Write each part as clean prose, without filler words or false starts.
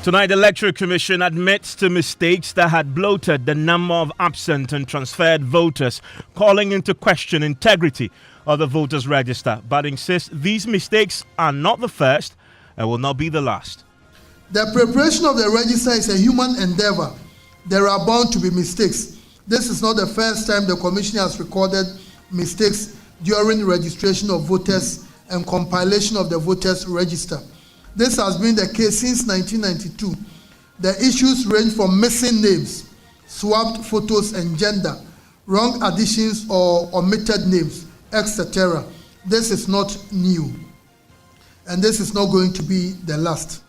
Tonight, the Electoral Commission admits to mistakes that had bloated the number of absent and transferred voters, calling into question integrity of the voters' register, but insists these mistakes are not the first and will not be the last. The preparation of the register is a human endeavor. There are bound to be mistakes. This is not the first time the Commission has recorded mistakes during registration of voters and compilation of the voters' register. This has been the case since 1992. The issues range from missing names, swapped photos and gender, wrong additions or omitted names, etc. This is not new, and this is not going to be the last.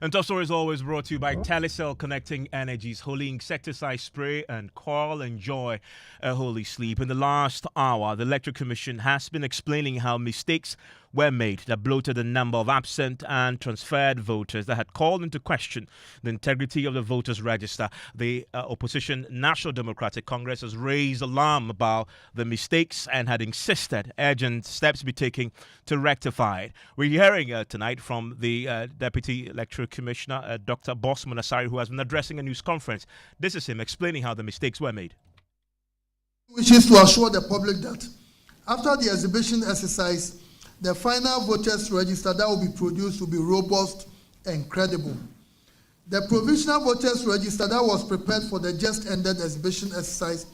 And Top Story is always brought to you by Telecel, connecting energies, holy insecticide spray, and Coral Enjoy a holy sleep. In the last hour, the Electoral Commission has been explaining how mistakes were made that bloated the number of absent and transferred voters that had called into question the integrity of the voters' register. The opposition National Democratic Congress has raised alarm about the mistakes and had insisted urgent steps be taken to rectify it. We're hearing tonight from the Deputy Electoral Commissioner, Dr. Bosman Asari, who has been addressing a news conference. This is him explaining how the mistakes were made. Which is to assure the public that after the exhibition exercise, the final voters register that will be produced will be robust and credible. The provisional voters register that was prepared for the just ended exhibition exercise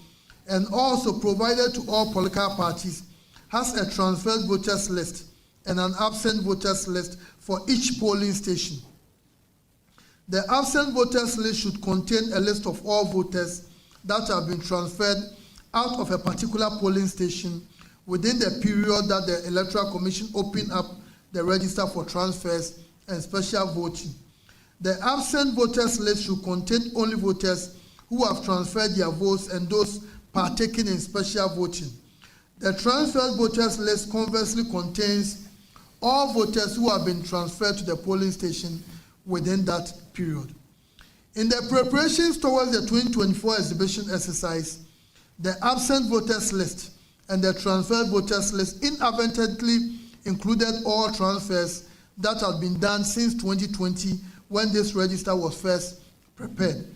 and also provided to all political parties has a transferred voters list and an absent voters list for each polling station. The absent voters list should contain a list of all voters that have been transferred out of a particular polling station within the period that the Electoral Commission opened up the register for transfers and special voting. The absent voters list should contain only voters who have transferred their votes and those partaking in special voting. The transferred voters list conversely contains all voters who have been transferred to the polling station within that period. In the preparations towards the 2024 exhibition exercise, the absent voters list and the transferred voters list inadvertently included all transfers that had been done since 2020 when this register was first prepared.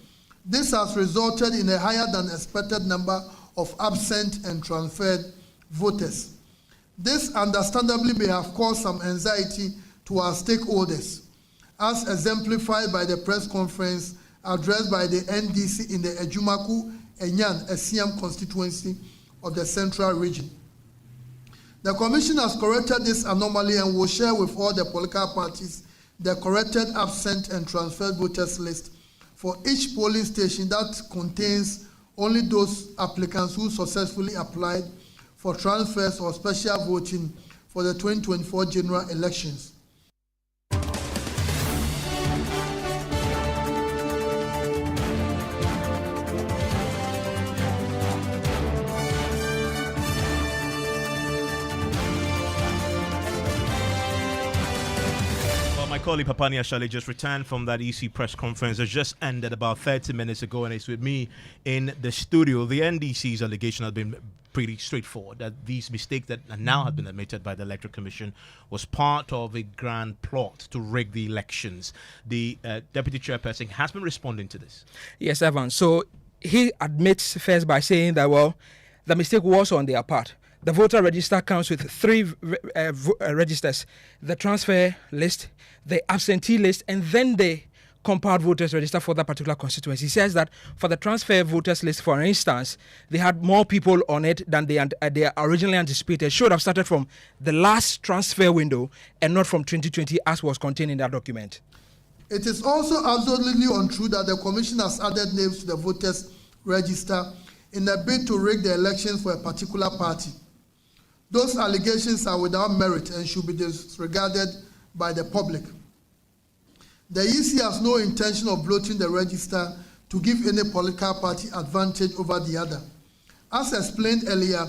This has resulted in a higher than expected number of absent and transferred voters. This understandably may have caused some anxiety to our stakeholders, as exemplified by the press conference addressed by the NDC in the Ejumaku Enyan Esiam constituency of the Central Region. The Commission has corrected this anomaly and will share with all the political parties the corrected absent and transferred voters list for each polling station that contains only those applicants who successfully applied for transfers or special voting for the 2024 general elections. My colleague Papani Ashale just returned from that EC press conference that just ended about 30 minutes ago, and it's with me in the studio. The NDC's allegation has been pretty straightforward, that these mistakes that now have been admitted by the Electoral Commission was part of a grand plot to rig the elections. The Deputy Chairperson has been responding to this. Yes, Evan. So he admits first by saying that, well, the mistake was on their part. The voter register comes with three registers: the transfer list, the absentee list, and then the compiled voters register for that particular constituency. He says that for the transfer voters list, for instance, they had more people on it than they originally anticipated. Should have started from the last transfer window and not from 2020 as was contained in that document. It is also absolutely untrue that the Commission has added names to the voters register in a bid to rig the elections for a particular party. Those allegations are without merit and should be disregarded by the public. The EC has no intention of bloating the register to give any political party advantage over the other. As explained earlier,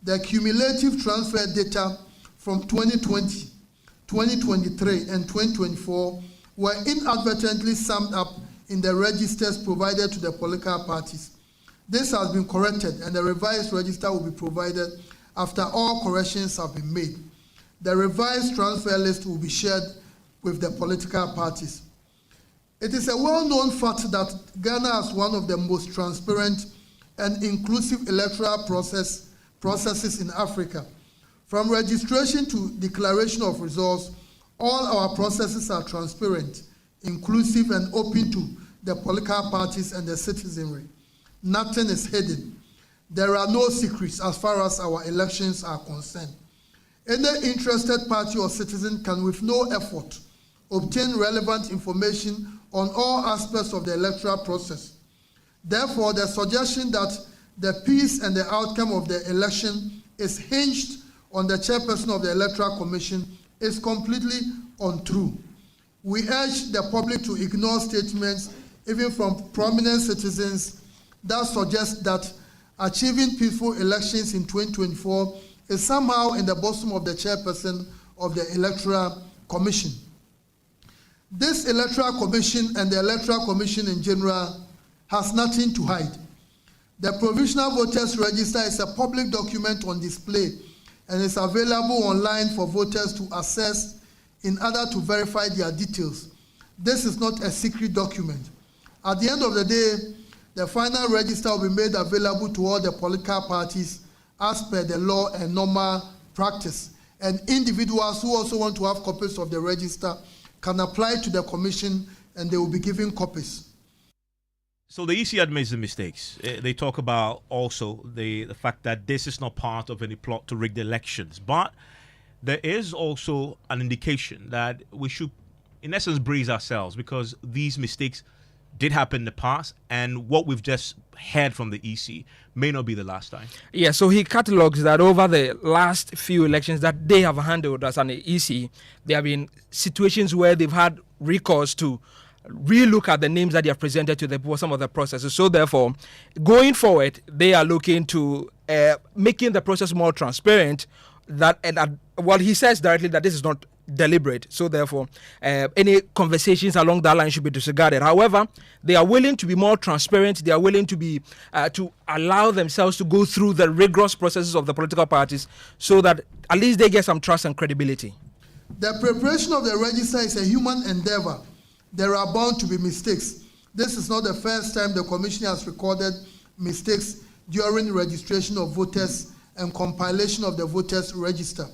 the cumulative transfer data from 2020, 2023, and 2024 were inadvertently summed up in the registers provided to the political parties. This has been corrected, and the revised register will be provided after all corrections have been made. The revised transfer list will be shared with the political parties. It is a well-known fact that Ghana has one of the most transparent and inclusive electoral processes in Africa. From registration to declaration of results, all our processes are transparent, inclusive, and open to the political parties and the citizenry. Nothing is hidden. There are no secrets as far as our elections are concerned. Any interested party or citizen can, with no effort, obtain relevant information on all aspects of the electoral process. Therefore, the suggestion that the peace and the outcome of the election is hinged on the chairperson of the Electoral Commission is completely untrue. We urge the public to ignore statements, even from prominent citizens, that suggest that achieving peaceful elections in 2024 is somehow in the bosom of the chairperson of the Electoral Commission. This Electoral Commission and the Electoral Commission in general has nothing to hide. The Provisional Voters Register is a public document on display and is available online for voters to access in order to verify their details. This is not a secret document. At the end of the day, the final register will be made available to all the political parties as per the law and normal practice. And individuals who also want to have copies of the register can apply to the commission and they will be given copies. So the EC admits the mistakes. They talk about also the fact that this is not part of any plot to rig the elections. But there is also an indication that we should, in essence, brace ourselves because these mistakes did happen in the past, and what we've just heard from the EC may not be the last time. Yeah, so he catalogues that over the last few elections that they have handled as an EC, there have been situations where they've had recourse to relook at the names that they have presented to the some of the processes. So therefore, going forward, they are looking to making the process more transparent. Well, he says directly that this is not deliberate. So therefore, any conversations along that line should be disregarded. However, they are willing to be more transparent. They are willing to be to allow themselves to go through the rigorous processes of the political parties so that at least they get some trust and credibility. The preparation of the register is a human endeavor. There are bound to be mistakes. This is not the first time the Commission has recorded mistakes during registration of voters and compilation of the voters' register.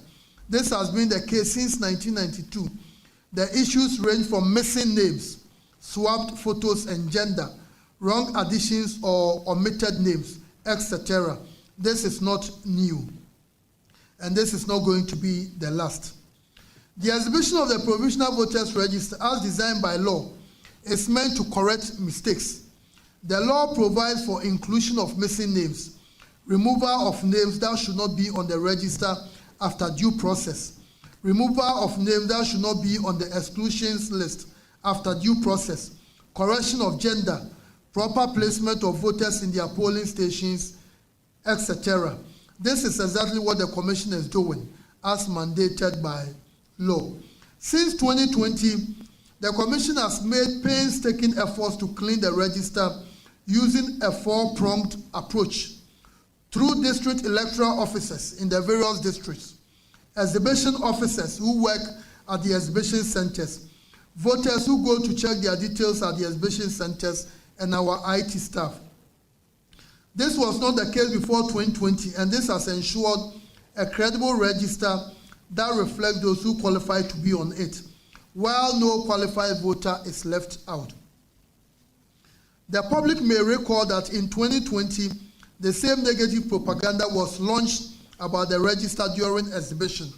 This has been the case since 1992. The issues range from missing names, swapped photos and gender, wrong additions or omitted names, etc. This is not new, and this is not going to be the last. The exhibition of the Provisional Voters Register, as designed by law, is meant to correct mistakes. The law provides for inclusion of missing names, removal of names that should not be on the register after due process, removal of names that should not be on the exclusions list after due process, correction of gender, proper placement of voters in their polling stations, etc. This is exactly what the Commission is doing, as mandated by law. Since 2020, the Commission has made painstaking efforts to clean the register using a four-pronged approach through district electoral officers in the various districts, exhibition officers who work at the exhibition centers, voters who go to check their details at the exhibition centers, and our IT staff. This was not the case before 2020, and this has ensured a credible register that reflects those who qualify to be on it, while no qualified voter is left out. The public may recall that in 2020, the same negative propaganda was launched about the register during exhibition.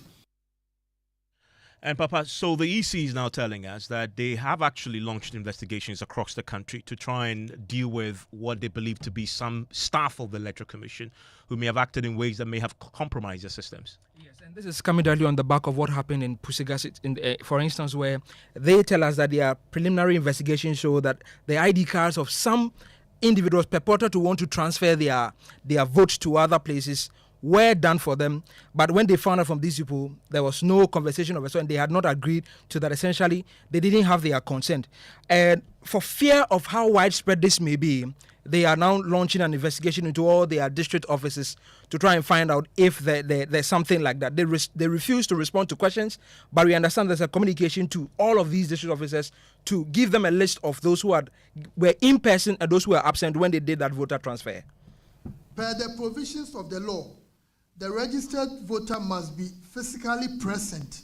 And Papa, so the EC is now telling us that they have actually launched investigations across the country to try and deal with what they believe to be some staff of the Electoral Commission who may have acted in ways that may have compromised the systems. Yes, and this is coming directly on the back of what happened in Pusigas, for instance, where they tell us that their preliminary investigations show that the ID cards of some individuals purported to want to transfer their votes to other places were done for them, but when they found out from these people, there was no conversation of a sort, and they had not agreed to that. Essentially, they didn't have their consent. And for fear of how widespread this may be, they are now launching an investigation into all their district offices to try and find out if there's something like that. They refuse to respond to questions, but we understand there's a communication to all of these district officers to give them a list of those who were in person and those who were absent when they did that voter transfer. Per the provisions of the law, the registered voter must be physically present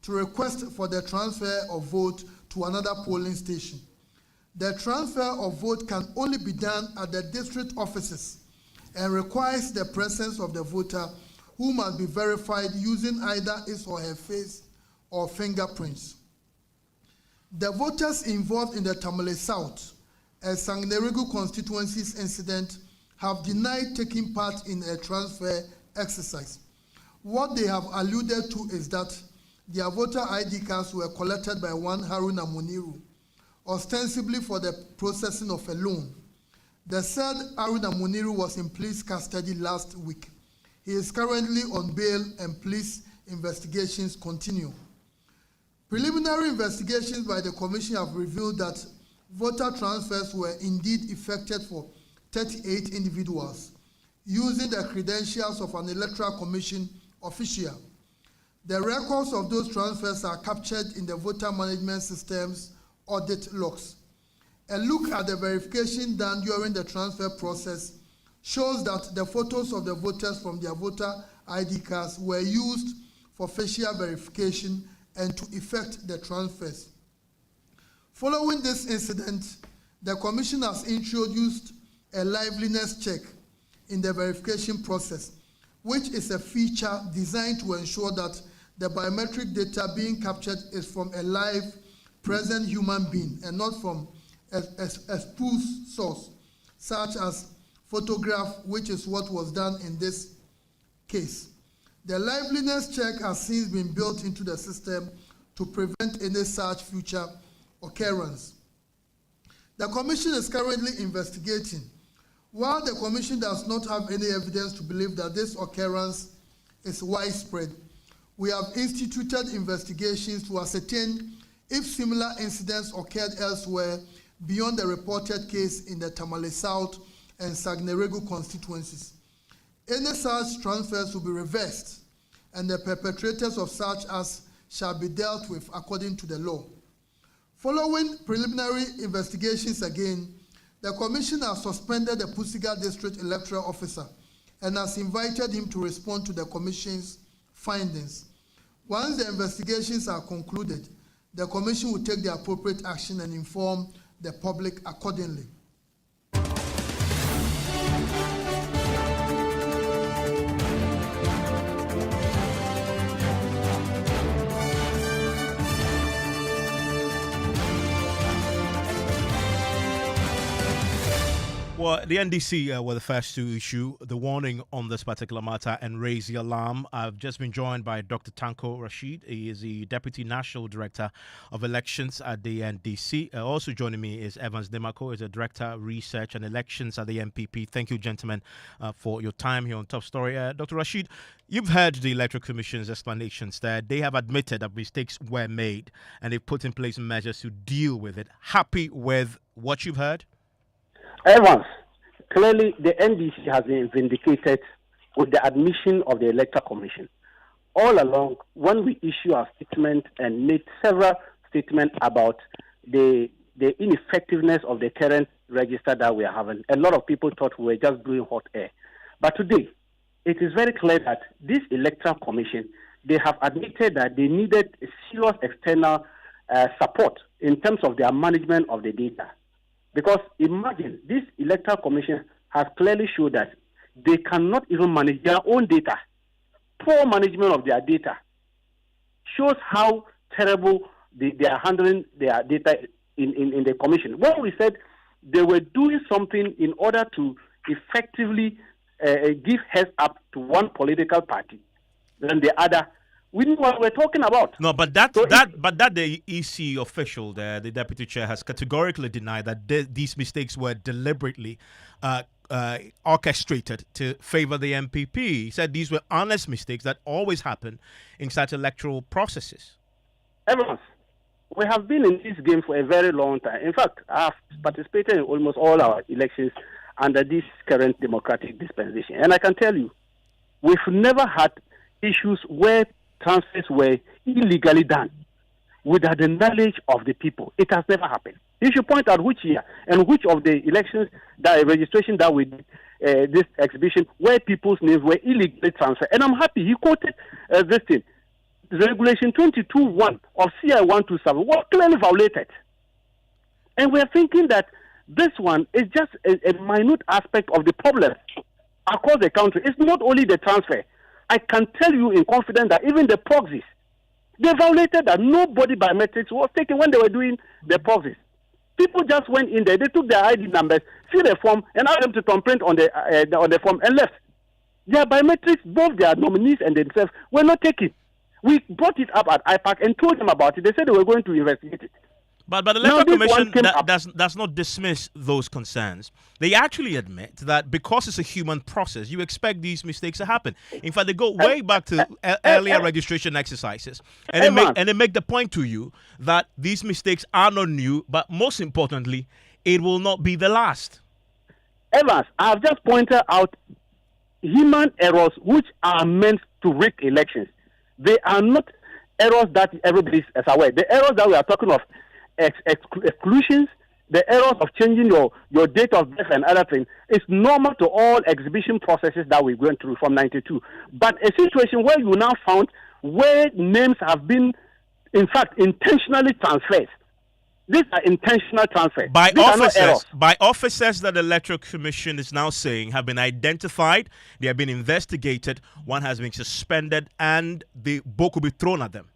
to request for the transfer of vote to another polling station. The transfer of vote can only be done at the district offices and requires the presence of the voter, who must be verified using either his or her face or fingerprints. The voters involved in the Tamale South and Sangnerigu constituencies incident have denied taking part in a transfer exercise. What they have alluded to is that their voter ID cards were collected by one Haruna Muniru, ostensibly for the processing of a loan. The said Haruna Muniru was in police custody last week. He is currently on bail and police investigations continue. Preliminary investigations by the Commission have revealed that voter transfers were indeed effected for 38 individuals using the credentials of an Electoral Commission official. The records of those transfers are captured in the voter management system's audit logs. A look at the verification done during the transfer process shows that the photos of the voters from their voter ID cards were used for facial verification and to effect the transfers. Following this incident, the Commission has introduced a liveliness check in the verification process, which is a feature designed to ensure that the biometric data being captured is from a live, present human being and not from a spoof source, such as photograph, which is what was done in this case. The liveliness check has since been built into the system to prevent any such future occurrence. The Commission is currently investigating. While the Commission does not have any evidence to believe that this occurrence is widespread, we have instituted investigations to ascertain if similar incidents occurred elsewhere beyond the reported case in the Tamale South and Sagneregu constituencies. Any such transfers will be reversed, and the perpetrators of such acts shall be dealt with according to the law. Following preliminary investigations again, the Commission has suspended the Pusiga District Electoral Officer and has invited him to respond to the Commission's findings. Once the investigations are concluded, the Commission will take the appropriate action and inform the public accordingly. Well, the NDC were the first to issue the warning on this particular matter and raise the alarm. I've just been joined by Dr. Tanko Rashid. He is the Deputy National Director of Elections at the NDC. Also joining me is Evans Demako, is the Director of Research and Elections at the NPP. Thank you, gentlemen, for your time here on Top Story. Dr. Rashid, you've heard the Electoral Commission's explanations that they have admitted that mistakes were made and they've put in place measures to deal with it. Happy with what you've heard? Evans, clearly the NDC has been vindicated with the admission of the Electoral Commission. All along, when we issue our statement and made several statements about the ineffectiveness of the current register that we are having, a lot of people thought we were just blowing hot air. But today, it is very clear that this Electoral Commission, they have admitted that they needed a serious external support in terms of their management of the data. Because imagine, this Electoral Commission has clearly shown that they cannot even manage their own data. Poor management of their data shows how terrible they are handling their data in the commission. When we said they were doing something in order to effectively give heads up to one political party than the other, we knew what we're talking about. No, but the EC official there, the deputy chair, has categorically denied that these mistakes were deliberately orchestrated to favor the MPP. He said these were honest mistakes that always happen in such electoral processes. Evans, we have been in this game for a very long time. In fact, I have participated in almost all our elections under this current democratic dispensation. And I can tell you, we've never had issues where transfers were illegally done without the knowledge of the people. It has never happened. You should point out which year and which of the elections, that registration that we did, this exhibition, where people's names were illegally transferred. And I'm happy he quoted this thing. Regulation 22.1 of CI 127 was clearly violated. And we're thinking that this one is just a minute aspect of the problem across the country. It's not only the transfer. I can tell you in confidence that even the proxies, they violated that. Nobody biometrics was taken when they were doing the proxies. People just went in there, they took their ID numbers, filled a form, and asked them to thumbprint on the form and left. Their biometrics, both their nominees and themselves, were not taken. We brought it up at IPAC and told them about it. They said they were going to investigate it. But the Electoral Commission does not dismiss those concerns. They actually admit that because it's a human process, you expect these mistakes to happen. In fact, they go way back to earlier registration exercises. And they make the point to you that these mistakes are not new, but most importantly, it will not be the last. Evans, I have just pointed out human errors which are meant to rig elections. They are not errors that everybody is aware. The errors that we are talking of, exclusions, the errors of changing your date of birth and other things, is normal to all exhibition processes that we went through from 92. But a situation where you now found where names have been, in fact, intentionally transferred. These are intentional transfers. By officers that the Electoral Commission is now saying have been identified, they have been investigated, one has been suspended, and the book will be thrown at them.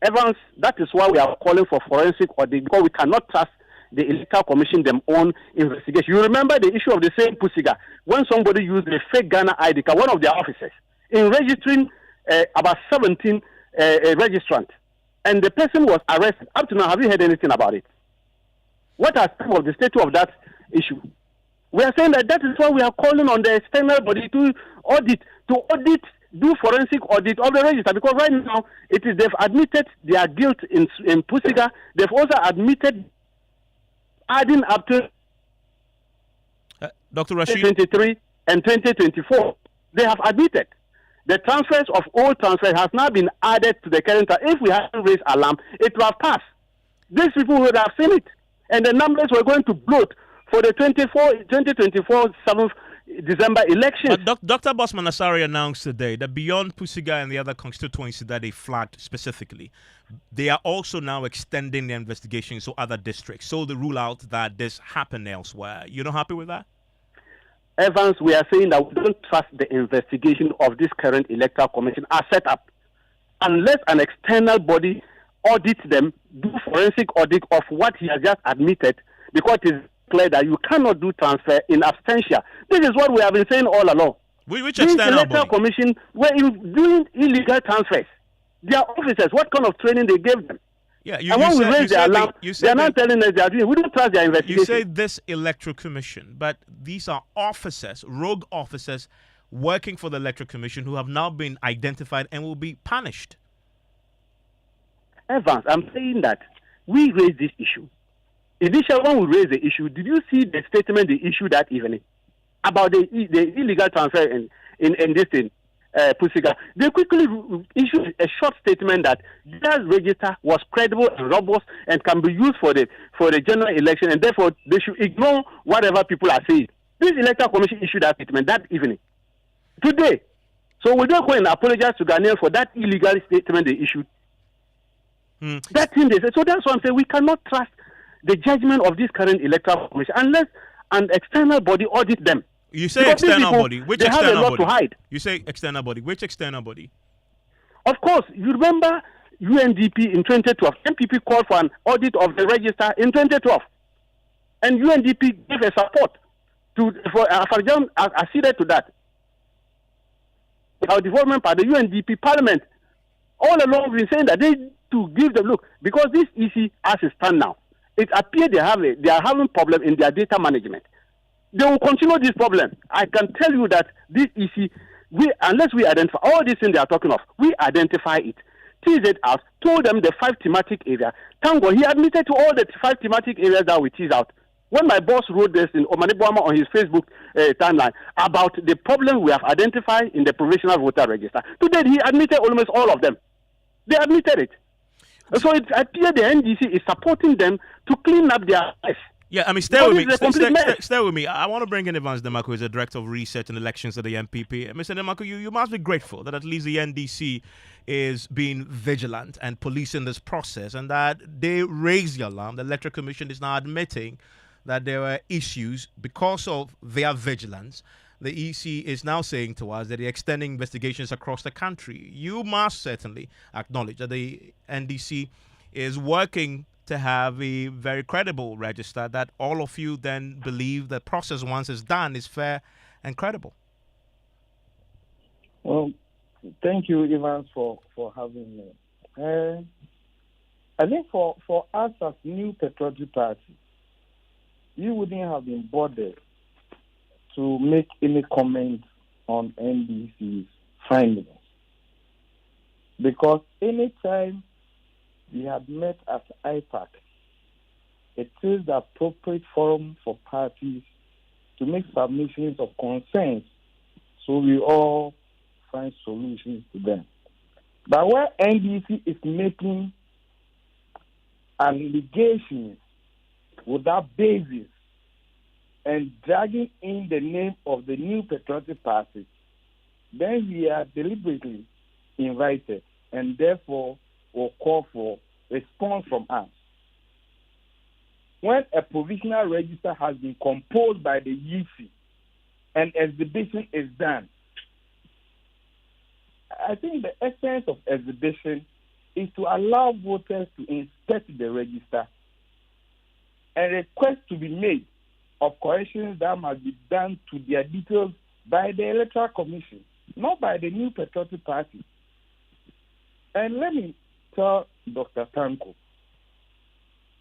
Evans, that is why we are calling for forensic audit, because we cannot trust the Electoral Commission them own investigation. You remember the issue of the same Pusiga, when somebody used a fake Ghana ID card, one of their officers, in registering about 17 registrants. And the person was arrested. Up to now, have you heard anything about it? What has come of the status of that issue? We are saying that is why we are calling on the external body to audit, do forensic audit of the register. Because right now, they've admitted their guilt in Pusiga. They've also admitted adding up to Dr. Rashid, 2023 and 2024. They have admitted. The transfers of old transfers has now been added to the current. If we hadn't raised alarm, it would have passed. These people would have seen it. And the numbers were going to bloat for the 2024 7th December election. Dr. Bosman Asari announced today that beyond Pusiga and the other constituencies that they flagged specifically, they are also now extending the investigations to other districts. So they rule out that this happened elsewhere. You're not happy with that? Evans, we are saying that we don't trust the investigation of this current Electoral Commission as set up unless an external body audits them, do forensic audit of what he has just admitted, because it is clear that you cannot do transfer in absentia. This is what we have been saying all along. Which this external Electoral body? Commission were doing illegal transfers. Their officers, what kind of training they gave them? Yeah, and when we raise their alarm, they are not telling us they are doing. We don't trust their investigation. You say this Electoral Commission, but these are officers, rogue officers, working for the Electoral Commission who have now been identified and will be punished. Evans, I'm saying that we raised this issue. Initially, when we raised the issue, did you see the statement they issued that evening about the illegal transfer in this thing? Pusiga, they quickly issued a short statement that their register was credible and robust and can be used for the general election, and therefore they should ignore whatever people are saying. This Electoral Commission issued that statement that evening. Today, so we don't go and apologize to Ghanaians for that illegal statement they issued. That thing they said. So that's why I'm saying we cannot trust the judgment of this current Electoral Commission unless an external body audits them. You say external body. Which external body? To hide. You say external body. Which external body? Of course, you remember UNDP in 2012. MPP called for an audit of the register in 2012. And UNDP gave a support for Afajam acceded to that. Our development part, the UNDP Parliament, all along we've been saying that they to give them look because this EC as it stand now, it appears they are having problem in their data management. They will continue this problem. I can tell you that this EC, unless we identify all these things they are talking of, we identify it, tease it out, told them the 5 thematic areas. Tango, he admitted to all the 5 thematic areas that we tease out. When my boss wrote this in Omani Boama on his Facebook timeline about the problem we have identified in the provisional voter register, today he admitted almost all of them. They admitted it. So it appears the NDC is supporting them to clean up their life. Yeah, I mean, stay with me. I want to bring in Evans Nemako, who is the Director of Research and Elections at the MPP. Mr. Nemako, you must be grateful that at least the NDC is being vigilant and policing this process and that they raised the alarm. The Electoral Commission is now admitting that there were issues because of their vigilance. The EC is now saying to us that they're extending investigations across the country. You must certainly acknowledge that the NDC is working to have a very credible register that all of you then believe the process once it's done is fair and credible. Well, thank you, Evans, for having me. I think for us as New Patriotic Party, you wouldn't have been bothered to make any comment on NDC's findings. Because anytime we have met at IPAC, it is the appropriate forum for parties to make submissions of concerns so we all find solutions to them. But where NDC is making allegations without basis and dragging in the name of the New Patriotic Party, then we are deliberately invited and therefore will call for response from us. When a provisional register has been composed by the UC and exhibition is done, I think the essence of exhibition is to allow voters to inspect the register and request to be made of corrections that must be done to their details by the Electoral Commission, not by the New Patriotic Party. And let me tell Dr. Tanko,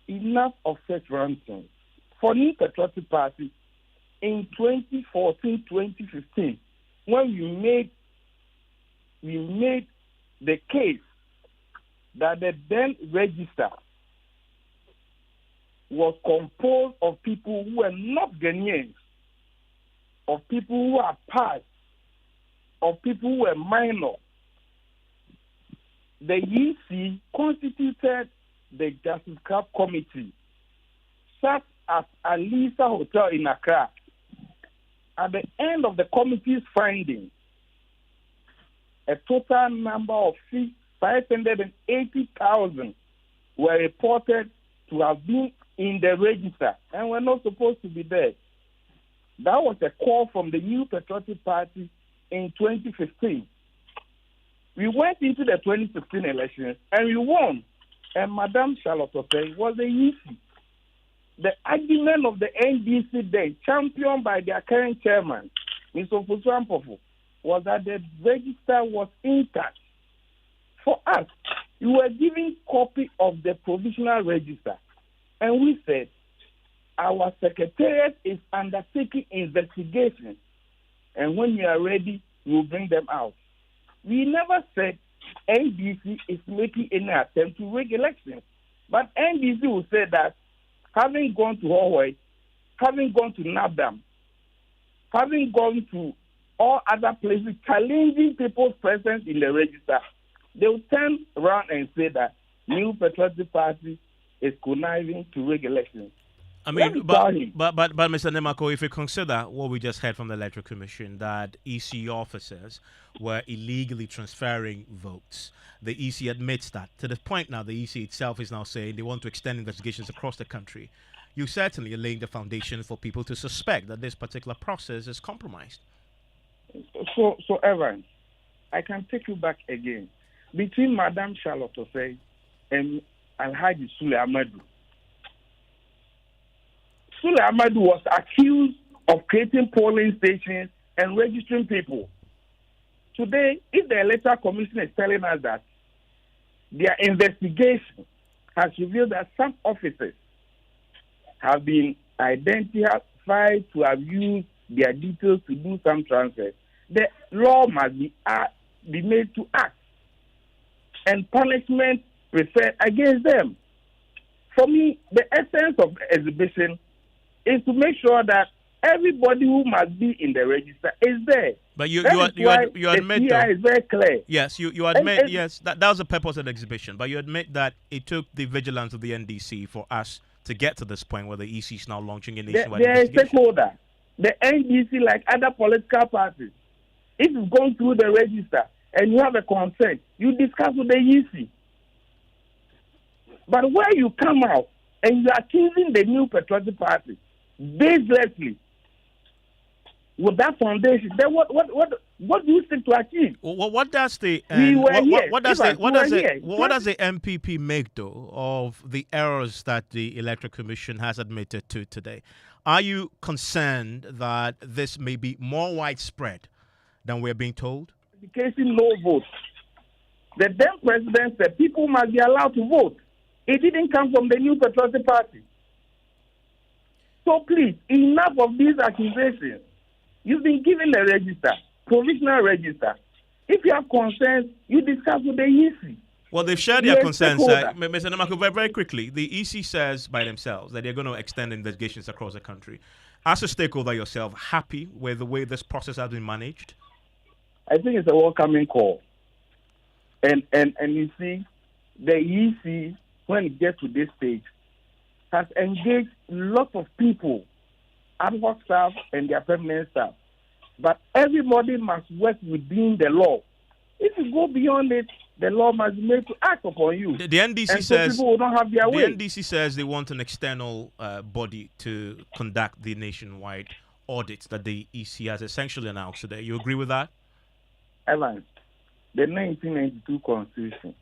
enough of such ranting. For New Patriotic Party, in 2014-2015, when we made the case that the then register was composed of people who were not Ghanaians, of people who are past, of people who were minor. The EC constituted the Justice Club Committee, such as Alisa Hotel in Accra. At the end of the committee's findings, a total number of 580,000 were reported to have been in the register and were not supposed to be there. That was a call from the New Patriotic Party in 2015. We went into the 2016 elections and we won. And Madame Charlotte Osei was the EC. The argument of the NDC then, championed by their current chairman, Mr. Ofosu-Ampofo, was that the register was intact. For us, we were given copy of the provisional register. And we said, our secretariat is undertaking investigation. And when we are ready, we will bring them out. We never said NDC is making any attempt to rig elections. But NDC will say that having gone to Hawaii, having gone to Nabdam, having gone to all other places challenging people's presence in the register, they will turn around and say that New Patriotic Party is conniving to rig elections. I mean, but Mr. Nemako, if you consider what we just heard from the Electoral Commission, that EC officers were illegally transferring votes, the EC admits that. To the point now, the EC itself is now saying they want to extend investigations across the country. You certainly are laying the foundation for people to suspect that this particular process is compromised. So Evan, I can take you back again. between Madam Charlotte Osei and Alhaji Sule Amadu. Sule Amadu was accused of creating polling stations and registering people. Today, if the Electoral Commission is telling us that their investigation has revealed that some officers have been identified to have used their details to do some transfers, the law must be made to act and punishment preferred against them. For me, the essence of the exhibition is to make sure that everybody who must be in the register is there. But you admit though, is very clear. Yes, you admit, yes, that was the purpose of the exhibition. But you admit that it took the vigilance of the NDC for us to get to this point where the EC is now launching a nationwide They are a investigation. stakeholder. The NDC, like other political parties, if you've gone through the register and you have a concern, you discuss with the EC. But where you come out and you are accusing the New Patriotic Party baselessly with that foundation, then what do you seek to achieve? What does the what does the MPP make though of the errors that the Electoral Commission has admitted to today? Are you concerned that this may be more widespread than we're being told? Indicating no vote. The then president said people must be allowed to vote. It didn't come from the New Patriotic Party. So please, enough of these accusations. You've been given a register, provisional register. If you have concerns, you discuss with the EC. Well, they've shared their concerns. Mr. Namako, very quickly, the EC says by themselves that they're going to extend investigations across the country. As a stakeholder yourself, happy with the way this process has been managed? I think it's a welcoming call. And you see, the EC, when it gets to this stage, has engaged lots of people, ad hoc staff and their permanent staff. But everybody must work within the law. If you go beyond it, the law must be made to act upon you. The NDC and says so people will not have their way. The NDC says they want an external body to conduct the nationwide audit that the EC has essentially announced today. You agree with that? Evans, the 1992 Constitution,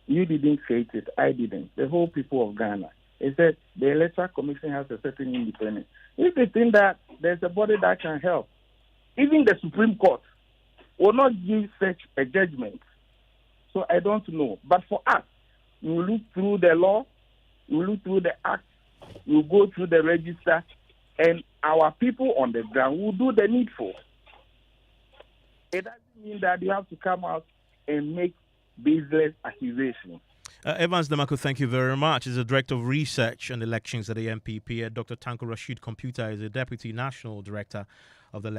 you didn't create it, I didn't. The whole people of Ghana. It said the Electoral Commission has a certain independence. If they think that there's a body that can help, even the Supreme Court will not give such a judgment. So I don't know. But for us, we will look through the law, we will look through the act, we will go through the register, and our people on the ground will do the needful. It doesn't mean that you have to come out and make baseless accusations. Evans Namako, thank you very much. He's the Director of Research and Elections at the MPP. Dr. Tanko Rashid Computer is the Deputy National Director of the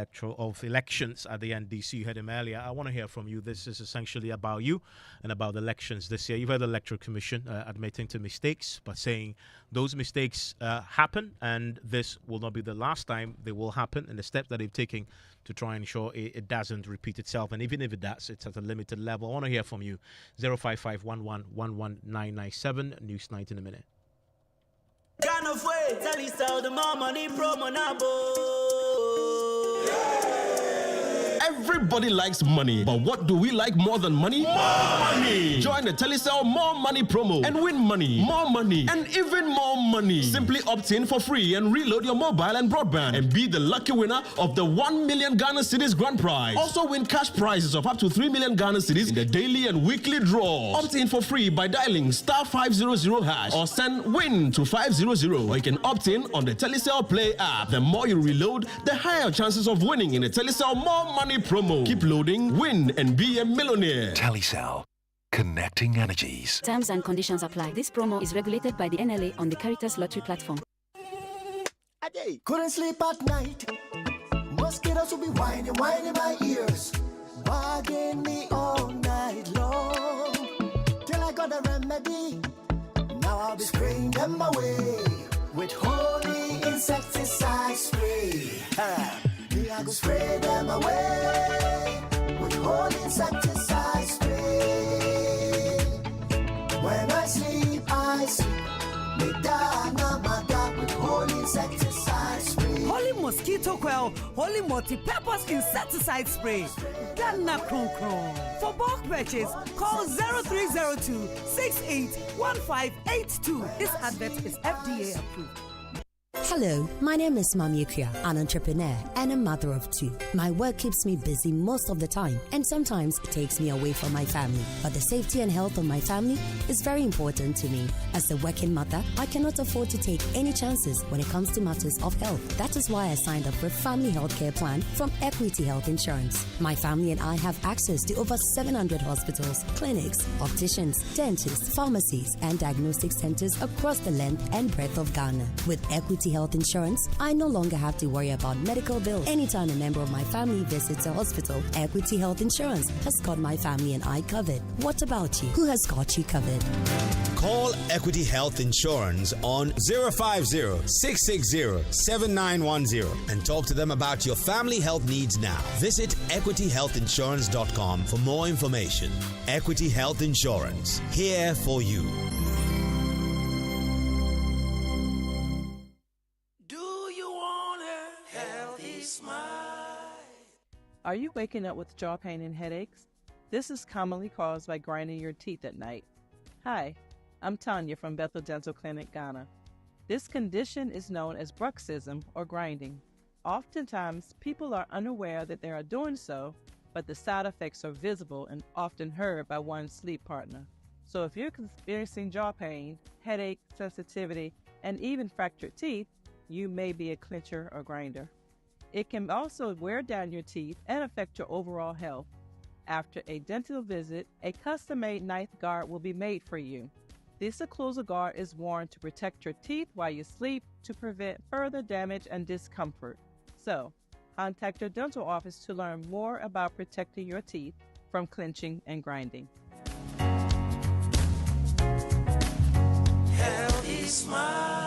Elections at the NDC. You heard him earlier. I want to hear from you. This is essentially about you and about the elections this year. You've heard the Electoral Commission admitting to mistakes, but saying those mistakes happen and this will not be the last time they will happen, and the steps that they've taken to try and ensure it doesn't repeat itself. And even if it does, it's at a limited level. I want to hear from you. 055-11-11997. News 90 in a minute. Everybody likes money, but what do we like more than money? More money! Join the Telecel More Money promo and win money, more money, and even more money. Simply opt in for free and reload your mobile and broadband and be the lucky winner of the 1 million Ghana cedis grand prize. Also win cash prizes of up to 3 million Ghana cedis in the daily and weekly draws. Opt in for free by dialing *500# or send WIN to 500, or you can opt in on the Telecel Play app. The more you reload, the higher chances of winning in the Telecel More Money promo. Keep loading, win, and be a millionaire. Telecel. Connecting energies. Terms and conditions apply. This promo is regulated by the NLA on the Caritas Lottery platform. Couldn't sleep at night. Mosquitoes will be whining my ears. Bugging me all night long. Till I got a remedy. Now I'll be spraying them away with holy insecticide spray. I go spray them away with holy insecticide spray. When I sleep, me da na ma da with holy insecticide spray. Holy Mosquito Coil Holy Multi-Purpose Insecticide Spray. Ghana Kron Kron. For bulk purchase, call 0302 681582. This advert is FDA approved. Hello, my name is Mami Akua, an entrepreneur and a mother of two. My work keeps me busy most of the time and sometimes it takes me away from my family. But the safety and health of my family is very important to me. As a working mother, I cannot afford to take any chances when it comes to matters of health. That is why I signed up for a family healthcare plan from Equity Health Insurance. My family and I have access to over 700 hospitals, clinics, opticians, dentists, pharmacies, and diagnostic centers across the length and breadth of Ghana. With Equity Health Insurance, I no longer have to worry about medical bills. Anytime a member of my family visits a hospital, Equity Health Insurance has got my family and I covered. What about you? Who has got you covered? Call Equity Health Insurance on 050-660-7910 and talk to them about your family health needs now. Visit equityhealthinsurance.com for more information. Equity Health Insurance, here for you. Are you waking up with jaw pain and headaches? This is commonly caused by grinding your teeth at night. Hi, I'm Tanya from Bethel Dental Clinic, Ghana. This condition is known as bruxism or grinding. Oftentimes, people are unaware that they are doing so, but the side effects are visible and often heard by one's sleep partner. So if you're experiencing jaw pain, headache, sensitivity, and even fractured teeth, you may be a clincher or grinder. It can also wear down your teeth and affect your overall health. After a dental visit, a custom-made ninth guard will be made for you. This occlusal guard is worn to protect your teeth while you sleep to prevent further damage and discomfort. So, contact your dental office to learn more about protecting your teeth from clenching and grinding. Healthy smile.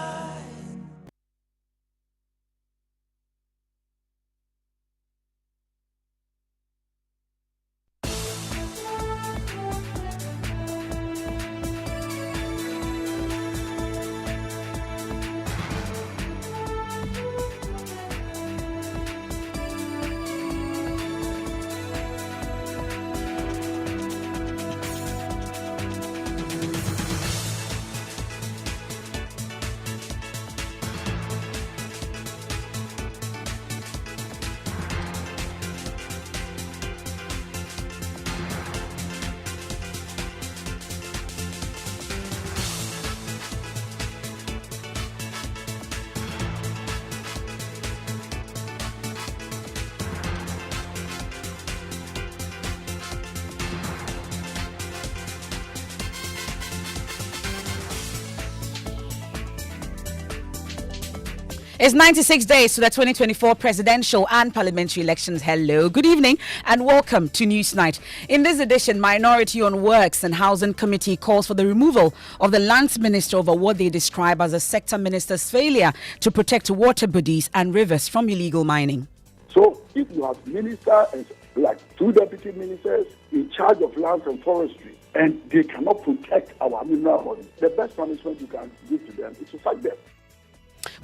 It's 96 days to the 2024 presidential and parliamentary elections. Hello, good evening, and welcome to Newsnight. In this edition, Minority on Works and Housing Committee calls for the removal of the Lands Minister over what they describe as the sector minister's failure to protect water bodies and rivers from illegal mining. So, if you have ministers, like two deputy ministers in charge of lands and forestry, and they cannot protect our mineral bodies, the best punishment you can give to them is to sack them.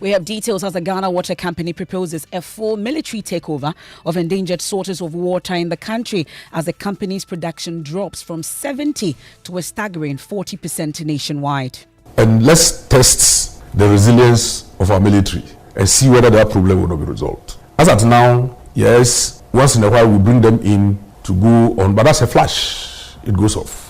We have details as the Ghana Water Company proposes a full military takeover of endangered sources of water in the country as the company's production drops from 70 to a staggering 40% nationwide. And let's test the resilience of our military and see whether that problem will not be resolved. As at now, yes, once in a while we bring them in to go on, but that's a flash, it goes off.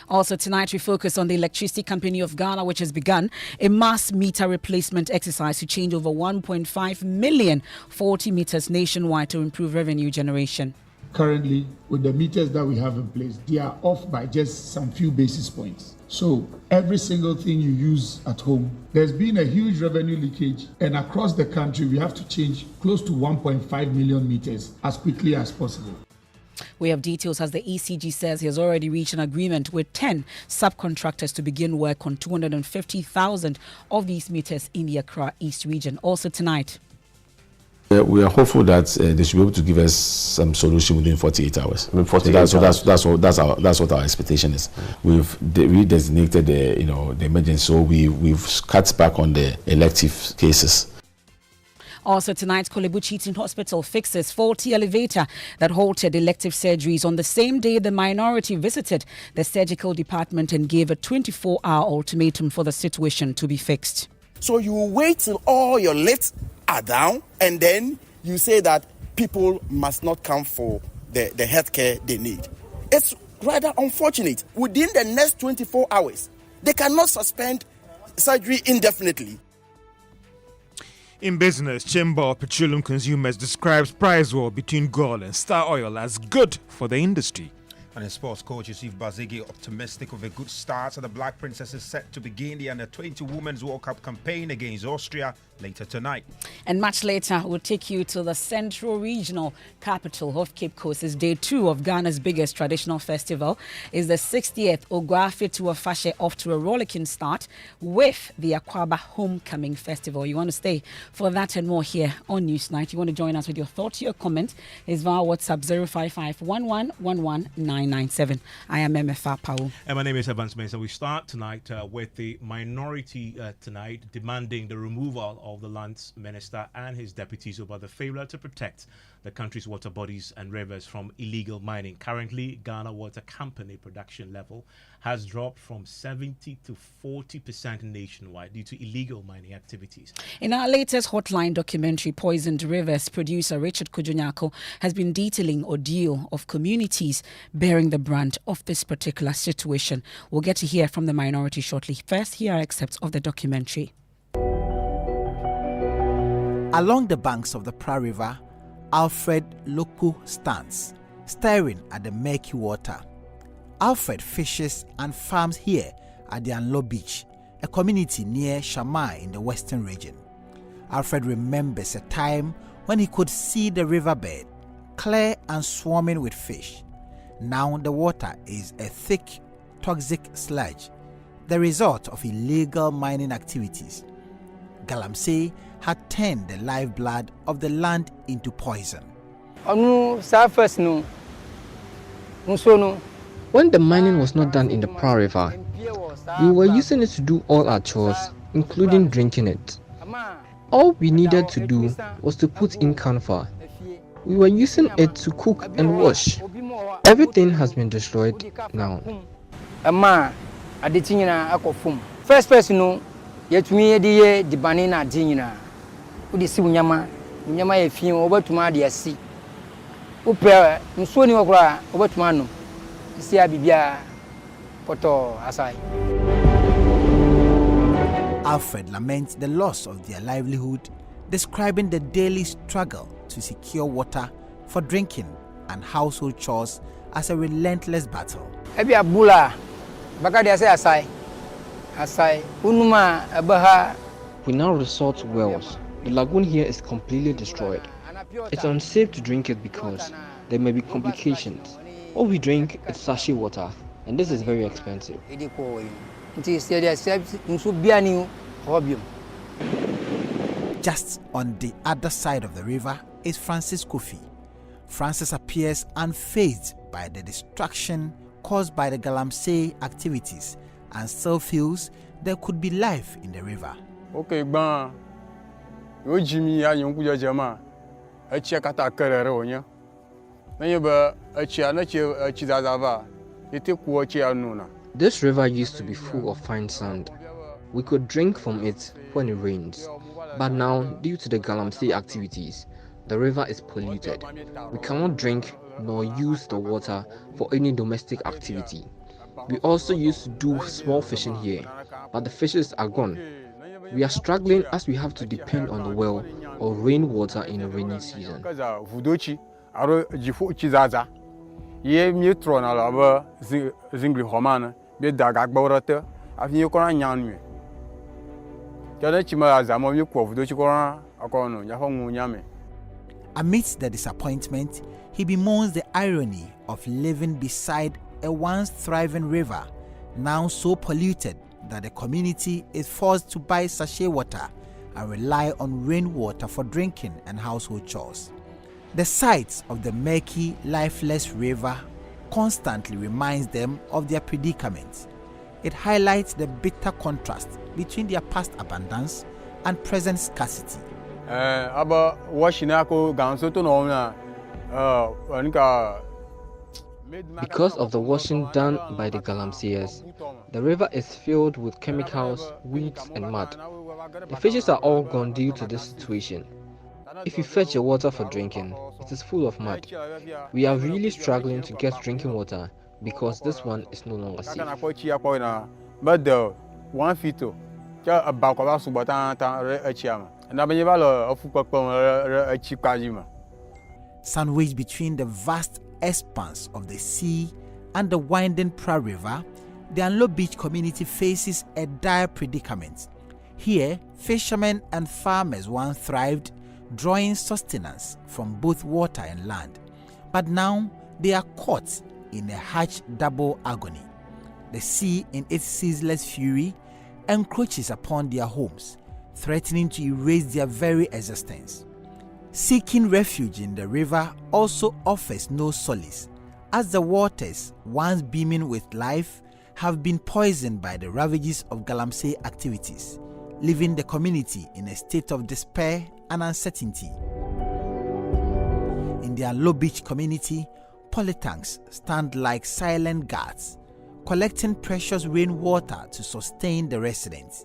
Also tonight, we focus on the Electricity Company of Ghana, which has begun a mass meter replacement exercise to change over 1.5 million 40 meters nationwide to improve revenue generation. Currently, with the meters that we have in place, they are off by just some few basis points. So every single thing you use at home, there's been a huge revenue leakage, and across the country, we have to change close to 1.5 million meters as quickly as possible. We have details as the ECG says he has already reached an agreement with 10 subcontractors to begin work on 250,000 of these meters in the Accra East region. Also tonight, we are hopeful that they should be able to give us some solution within 48 hours. That's what our expectation is. We've redesignated the emergency, so we've cut back on the elective cases. Also tonight, Kolebu Teaching Hospital fixes faulty elevator that halted elective surgeries. On the same day, the minority visited the surgical department and gave a 24-hour ultimatum for the situation to be fixed. So you wait till all your lifts are down and then you say that people must not come for the healthcare they need. It's rather unfortunate. Within the next 24 hours, they cannot suspend surgery indefinitely. In business, Chamber of Petroleum Consumers describes price war between Gold and Star Oil as good for the industry. And in sports, coach Yusuf Bazigi optimistic of a good start. So the Black Princess is set to begin the Under-20 Women's World Cup campaign against Austria later tonight. And much later, we'll take you to the central regional capital of Cape Coast. It's day 2 of Ghana's biggest traditional festival. It's the 60th Oguafe Tuafashe, off to a rollicking start with the Akwaba Homecoming Festival. You want to stay for that and more here on Newsnight. You want to join us with your thoughts, your comment is via WhatsApp 055-1111-997. I am MFA Pau. And my name is Evans Mensah. We start tonight with the minority tonight demanding the removal of the Lands Minister and his deputies over the failure to protect the country's water bodies and rivers from illegal mining. Currently, Ghana Water Company production level has dropped from 70 to 40% nationwide due to illegal mining activities. In our latest Hotline documentary, Poisoned Rivers, producer Richard Kujonyako has been detailing ordeal of communities bearing the brunt of this particular situation. We'll get to hear from the minority shortly. First, here are excerpts of the documentary. Along the banks of the Pra River, Alfred Loku stands, staring at the murky water. Alfred fishes and farms here at the Anlo Beach, a community near Shamai in the western region. Alfred remembers a time when he could see the riverbed, clear and swarming with fish. Now the water is a thick, toxic sludge, the result of illegal mining activities. Galamsey had turned the lifeblood of the land into poison. When the mining was not done in the Pra River, we were using it to do all our chores, including drinking it. All we needed to do was to put in camphor. We were using it to cook and wash. Everything has been destroyed now. First person, yet me the banana dinner. Udi si unyama ye fi over to ma dia si. Upre nso ni okra over to ma no. Si abibia poto asai. Alfred laments the loss of their livelihood, describing the daily struggle to secure water for drinking and household chores as a relentless battle. Ebi abula baka dia say asai unuma abaha. We now resort to wells. The lagoon here is completely destroyed. It's unsafe to drink it because there may be complications. All we drink is sachet water, and this is very expensive. Just on the other side of the river is Francis Kofi. Francis appears unfazed by the destruction caused by the Galamsey activities and still feels there could be life in the river. Okay, yo Jimmy ya yonku ya jama achia kata kerere onya nanyeba achia na chi zazava ite ku achia nuna. This river used to be full of fine sand. We could drink from it when it rains, but now due to the Galamsey activities, the river is polluted. We cannot drink nor use the water for any domestic activity. We also used to do small fishing here, but the fishes are gone. We are struggling as we have to depend on the well or rainwater in the rainy season. Amidst the disappointment, he bemoans the irony of living beside a once thriving river, now so polluted that the community is forced to buy sachet water and rely on rainwater for drinking and household chores. The sight of the murky, lifeless river constantly reminds them of their predicament. It highlights the bitter contrast between their past abundance and present scarcity. aba washing ako ganso to no na Because of the washing done by the Galamsees, the river is filled with chemicals, weeds and mud. The fishes are all gone due to this situation. If you fetch your water for drinking, it is full of mud. We are really struggling to get drinking water because this one is no longer safe. Sandwiched between the vast expanse of the sea and the winding Pra River, the Anlo Beach community faces a dire predicament. Here, fishermen and farmers once thrived, drawing sustenance from both water and land. But now, they are caught in a hatch-double agony. The sea, in its ceaseless fury, encroaches upon their homes, threatening to erase their very existence. Seeking refuge in the river also offers no solace, as the waters, once beaming with life, have been poisoned by the ravages of Galamsey activities, leaving the community in a state of despair and uncertainty. In the Anlo Beach community, polytanks stand like silent guards, collecting precious rainwater to sustain the residents.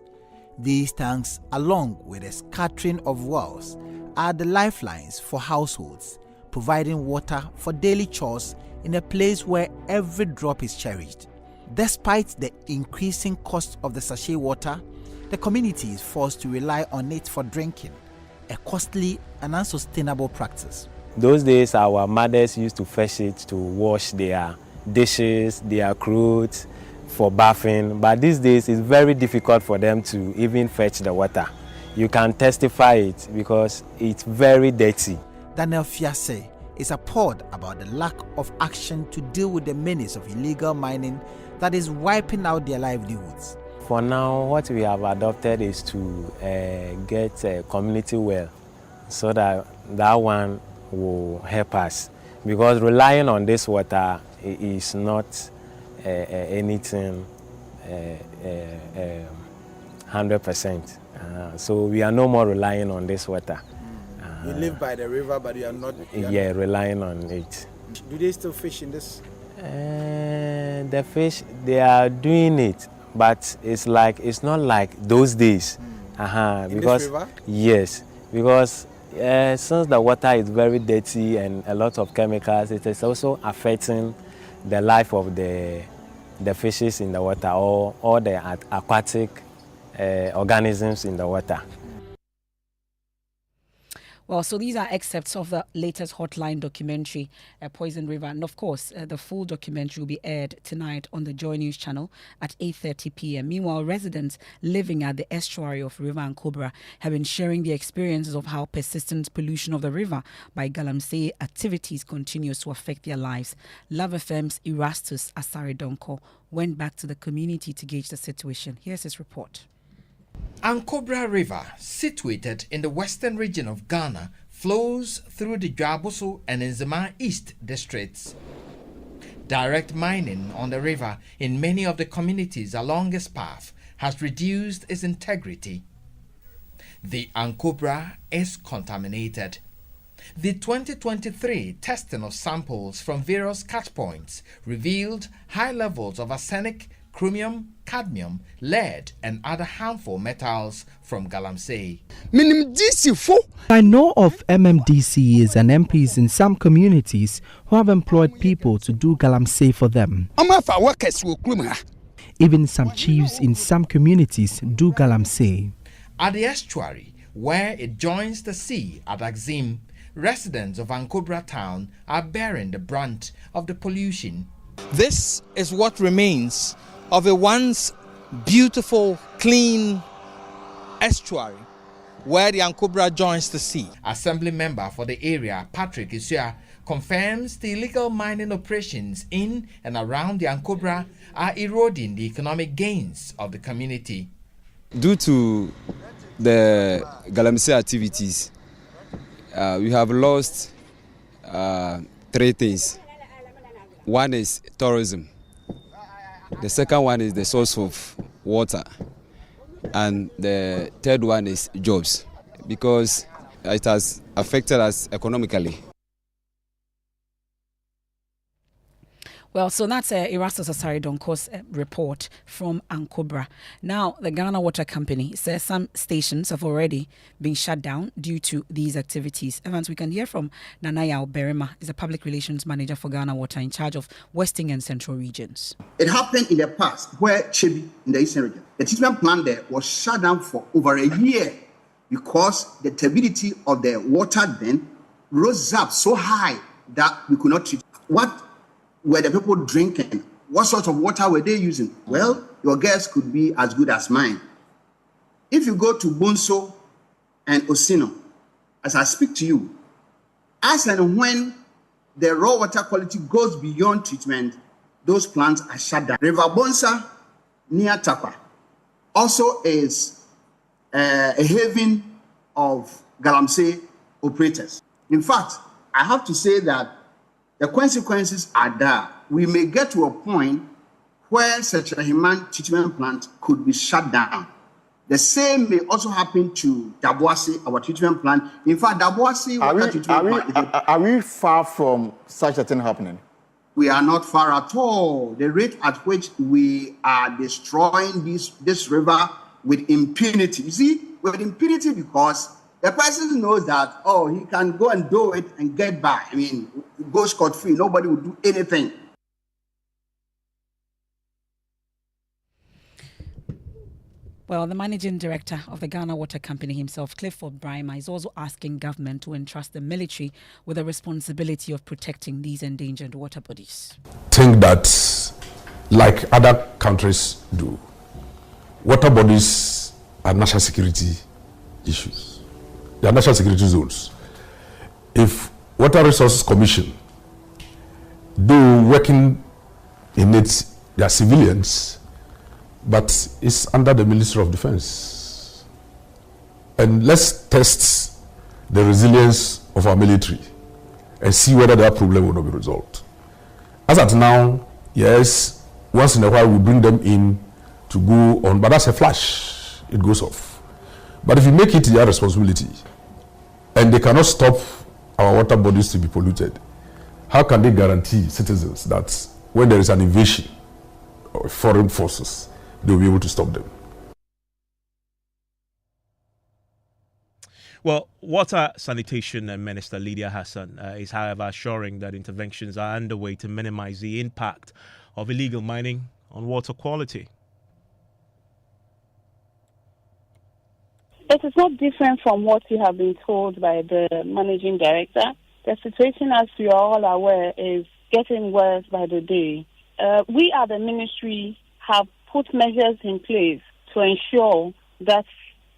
These tanks, along with a scattering of wells, are the lifelines for households, providing water for daily chores in a place where every drop is cherished. Despite the increasing cost of the sachet water, the community is forced to rely on it for drinking, a costly and unsustainable practice. Those days, our mothers used to fetch it to wash their dishes, their clothes, for bathing, but these days it's very difficult for them to even fetch the water. You can testify it because it's very dirty. Daniel Fiase is appalled about the lack of action to deal with the menace of illegal mining that is wiping out their livelihoods. For now, what we have adopted is to get a community well, so that one will help us. Because relying on this water is not anything 100%. So we are no more relying on this water. You live by the river, but you are not... Yeah, relying on it. Do they still fish in this? The fish, they are doing it, but it's not like those days. In Because this river? Yes, because since the water is very dirty and a lot of chemicals, it is also affecting the life of the fishes in the water, or all the aquatic organisms in the water. Well, so these are excerpts of the latest Hotline documentary, Poison River. And of course, the full documentary will be aired tonight on the Joy News channel at 8:30 p.m. Meanwhile, residents living at the estuary of River Ankobra have been sharing their experiences of how persistent pollution of the river by Galamsey activities continues to affect their lives. Love FM's Erastus Asaridonko went back to the community to gauge the situation. Here's his report. Ankobra River, situated in the western region of Ghana, flows through the Dwaboso and Nzema East districts. Direct mining on the river in many of the communities along its path has reduced its integrity. The Ankobra is contaminated. The 2023 testing of samples from various catch points revealed high levels of arsenic, chromium, cadmium, lead, and other harmful metals from Galamsey. I know of MMDCs and MPs in some communities who have employed people to do Galamsey for them. Even some chiefs in some communities do Galamsey. At the estuary, where it joins the sea at Axim, residents of Ankobra town are bearing the brunt of the pollution. This is what remains of a once beautiful, clean estuary where the Ankobra joins the sea. Assembly member for the area, Patrick Isua, confirms the illegal mining operations in and around the Ankobra are eroding the economic gains of the community. Due to the Galamsey activities, we have lost 3 things. One is tourism. The second one is the source of water. And the third one is jobs. Because it has affected us economically. Well, so that's Erastus Asari Donko's report from Ankobra. Now, the Ghana Water Company says some stations have already been shut down due to these activities. Evans, we can hear from Nanaya Berima, is a public relations manager for Ghana Water in charge of Western and Central regions. It happened in the past where Chebi in the Eastern region, the treatment plant there was shut down for over a year because the turbidity of the water then rose up so high that we could not treat. What were the people drinking? What sort of water were they using? Well, your guess could be as good as mine. If you go to Bonso and Osino, as I speak to you, as and when the raw water quality goes beyond treatment, those plants are shut down. River Bonsa near Tapa also is a haven of Galamsey operators. In fact, I have to say that the consequences are there. We may get to a point where such a Himan treatment plant could be shut down. The same may also happen to Daboase, our treatment plant. In fact, Daboase water treatment plant. Are we far from such a thing happening? We are not far at all. The rate at which we are destroying this river with impunity. You see, with impunity because the person knows that, oh, he can go and do it and get by. I mean, go scot-free. Nobody will do anything. Well, the managing director of the Ghana Water Company himself, Clifford Brima, is also asking government to entrust the military with the responsibility of protecting these endangered water bodies. Think that, like other countries do, water bodies are national security issues. They are national security zones. If Water Resources Commission, though working in it, they are civilians, but it's under the Ministry of Defense. And let's test the resilience of our military and see whether that problem will not be resolved. As at now, yes, once in a while we bring them in to go on, but that's a flash, it goes off. But if you make it their responsibility, and they cannot stop our water bodies to be polluted, how can they guarantee citizens that when there is an invasion of foreign forces, they will be able to stop them? Well, Water Sanitation Minister Lydia Hassan is, however, assuring that interventions are underway to minimize the impact of illegal mining on water quality. It is not different from what you have been told by the managing director. The situation, as we are all aware, is getting worse by the day. We at the ministry have put measures in place to ensure that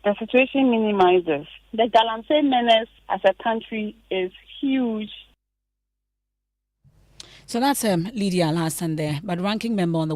the situation minimizes. The Galamsey menace as a country is huge. So that's Lydia Alhassan there, but ranking member on the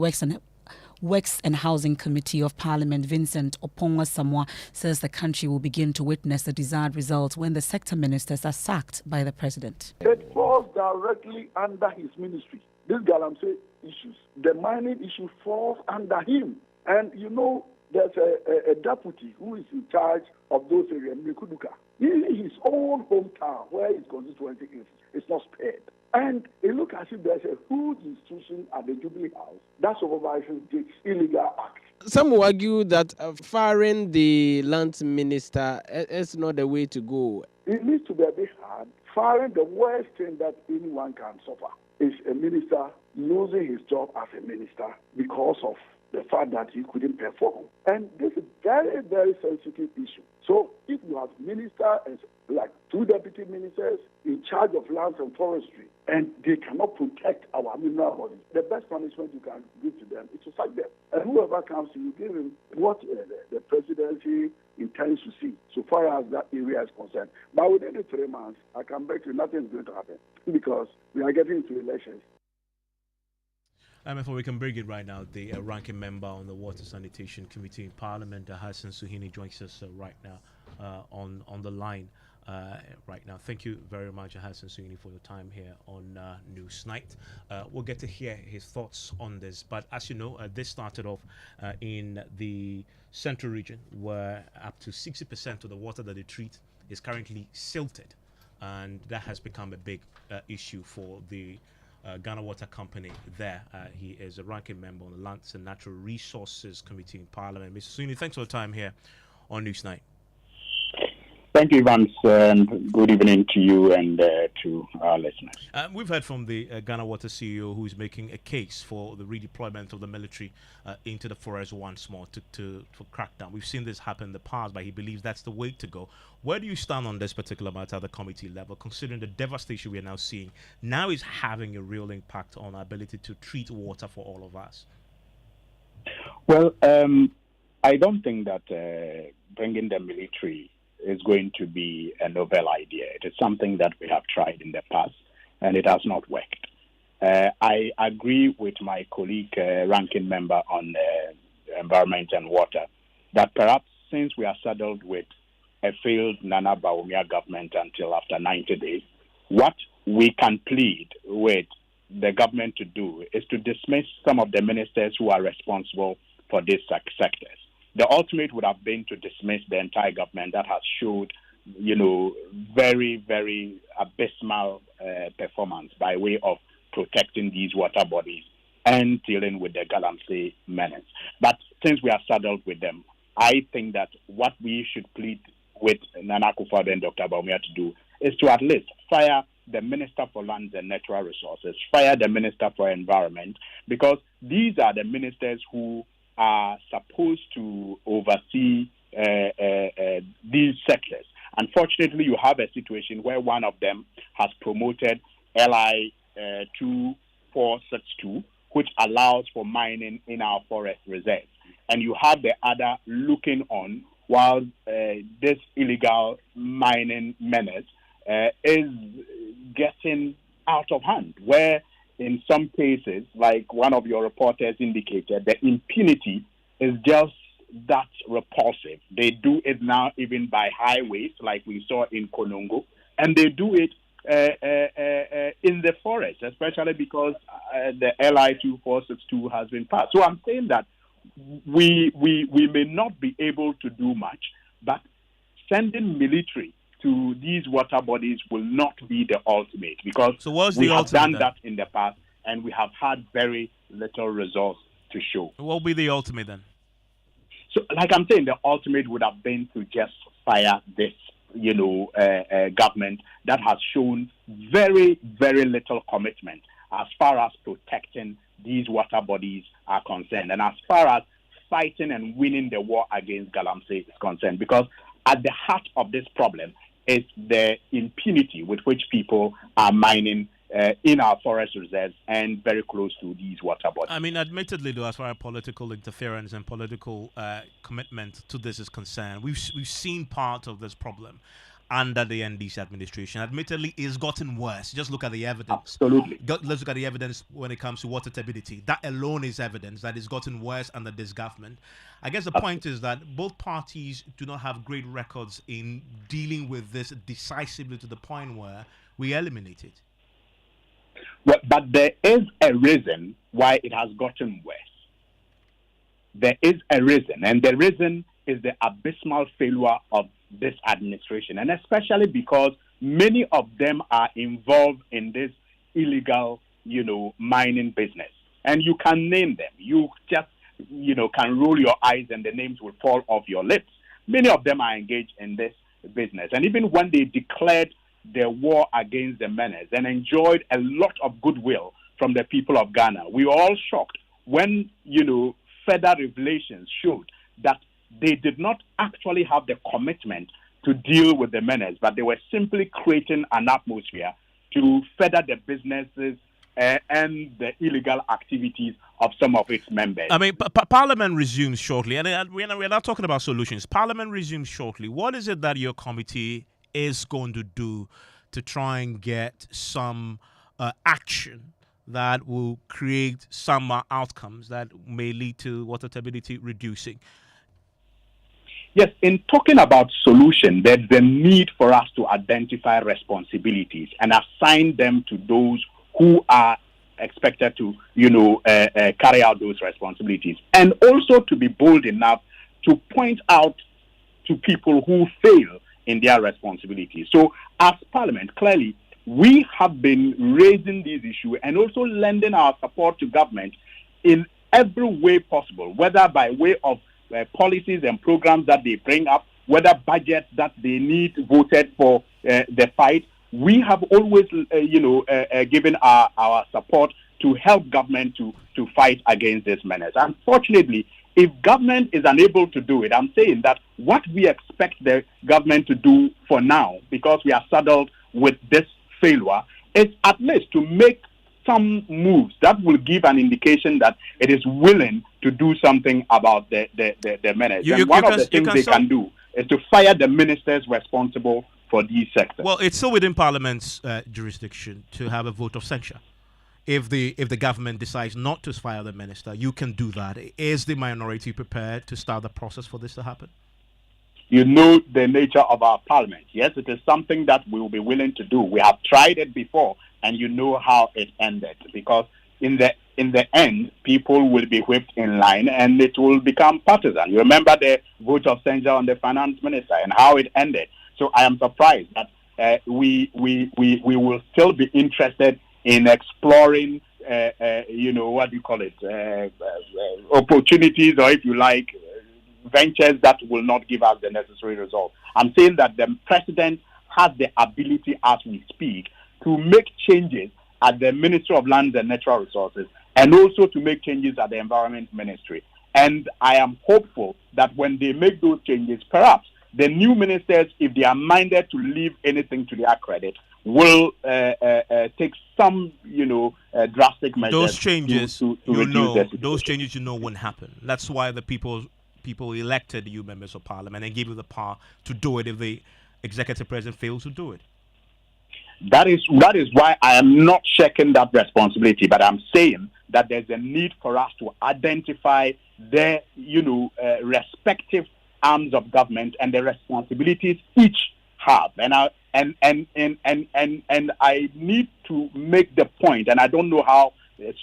Works and Housing Committee of Parliament, Vincent Oponga Samoa, says the country will begin to witness the desired results when the sector ministers are sacked by the president. It falls directly under his ministry. This Galamsey issues, the mining issue falls under him. And you know, there's a deputy who is in charge of those areas, Mikuduka. In his own hometown, where his constituency is not spared. And it looks as if there's a huge institution at the Jubilee House that supervises the illegal act. Some will argue that firing the land minister is not the way to go. It needs to be a bit hard. Firing, the worst thing that anyone can suffer is a minister losing his job as a minister because of the fact that he couldn't perform. And this is a very, very sensitive issue. So if you have ministers, like 2 deputy ministers in charge of lands and forestry, and they cannot protect our mineral bodies, the best punishment you can give to them is to sack them. And whoever comes to you, give him what the presidency intends to see, so far as that area is concerned. But within the 3 months, I can bet you nothing is going to happen because we are getting into elections. If we can bring it right now, the ranking member on the Water Sanitation Committee in Parliament, Hassan Suhuyini, joins us right now on the line right now. Thank you very much, Hassan Suhuyini, for your time here on Newsnight. We'll get to hear his thoughts on this. But as you know, this started off in the central region, where up to 60% of the water that they treat is currently silted, and that has become a big issue for the Ghana Water Company there. He is a ranking member on the Lands and Natural Resources Committee in Parliament. Mr. Suni, thanks for the time here on Newsnight. Thank you, Evans, and good evening to you and to our listeners. We've heard from the Ghana Water CEO, who is making a case for the redeployment of the military into the forest once more for crackdown. We've seen this happen in the past, but he believes that's the way to go. Where do you stand on this particular matter at the committee level, considering the devastation we are now seeing now is having a real impact on our ability to treat water for all of us? Well, I don't think that bringing the military is going to be a novel idea. It is something that we have tried in the past, and it has not worked. I agree with my colleague, ranking member on environment and water, that perhaps since we are saddled with a failed Nana Bawumia government until after 90 days, what we can plead with the government to do is to dismiss some of the ministers who are responsible for these sectors. The ultimate would have been to dismiss the entire government that has showed, very, very abysmal performance by way of protecting these water bodies and dealing with the Galamsey menace. But since we are saddled with them, I think that what we should plead with Nana Akufo-Addo and Dr. Bawumia to do is to at least fire the Minister for Lands and Natural Resources, fire the Minister for Environment, because these are the ministers who are supposed to oversee these sectors. Unfortunately, you have a situation where one of them has promoted LI 2462, which allows for mining in our forest reserves. And you have the other looking on while this illegal mining menace is getting out of hand, where in some cases, like one of your reporters indicated, the impunity is just that repulsive. They do it now even by highways, like we saw in Konongo, and they do it in the forest, especially because the LI 2462 has been passed. So I'm saying that we may not be able to do much, but sending military to these water bodies will not be the ultimate, because we have done that in the past and we have had very little results to show. What will be the ultimate then? So, like I'm saying, the ultimate would have been to just fire this, government that has shown very, very little commitment as far as protecting these water bodies are concerned, and as far as fighting and winning the war against Galamsey is concerned, because at the heart of this problem is the impunity with which people are mining in our forest reserves and very close to these water bodies. I mean, admittedly, though, as far as political interference and political commitment to this is concerned, we've seen part of this problem under the NDC administration. Admittedly, it's gotten worse. Just look at the evidence. Absolutely. Let's look at the evidence when it comes to water turbidity. That alone is evidence that it's gotten worse under this government. I guess the point is that both parties do not have great records in dealing with this decisively to the point where we eliminate it. Well, but there is a reason why it has gotten worse. There is a reason, and the reason is the abysmal failure of this administration, and especially because many of them are involved in this illegal, mining business. And you can name them. You just, can roll your eyes and the names will fall off your lips. Many of them are engaged in this business. And even when they declared their war against the menace and enjoyed a lot of goodwill from the people of Ghana, we were all shocked when, further revelations showed that they did not actually have the commitment to deal with the menace, but they were simply creating an atmosphere to further the businesses and the illegal activities of some of its members. I mean, Parliament resumes shortly, and we're not talking about solutions. Parliament resumes shortly. What is it that your committee is going to do to try and get some action that will create some outcomes that may lead to water turbidity reducing? Yes, in talking about solution, there's the need for us to identify responsibilities and assign them to those who are expected to, carry out those responsibilities. And also to be bold enough to point out to people who fail in their responsibilities. So as Parliament, clearly, we have been raising these issues and also lending our support to government in every way possible, whether by way of policies and programs that they bring up, whether budgets that they need voted for the fight. We have always, given our support to help government to fight against this menace. Unfortunately, if government is unable to do it, I'm saying that what we expect the government to do for now, because we are saddled with this failure, is at least to make some moves that will give an indication that it is willing to do something about the menace. And one of the things they can do is to fire the ministers responsible for these sectors. Well, it's still within Parliament's jurisdiction to have a vote of censure. If the government decides not to fire the minister, you can do that. Is the minority prepared to start the process for this to happen? You know the nature of our Parliament. Yes, it is something that we will be willing to do. We have tried it before, and you know how it ended. Because in the end, people will be whipped in line, and it will become partisan. You remember the vote of censure on the finance minister and how it ended. So I am surprised that we will still be interested in exploring, opportunities, or if you like, ventures that will not give us the necessary result. I'm saying that the president has the ability, as we speak, to make changes at the Ministry of Lands and Natural Resources, and also to make changes at the Environment Ministry. And I am hopeful that when they make those changes, perhaps the new ministers, if they are minded to leave anything to their credit, will take some, drastic measures. Those changes, to reduce the those changes, won't happen. That's why the people elected you members of Parliament and gave you the power to do it if the executive president fails to do it. That is why I am not checking that responsibility, but I'm saying that there's a need for us to identify their, respective arms of government and the responsibilities each have. And I need to make the point, and I don't know how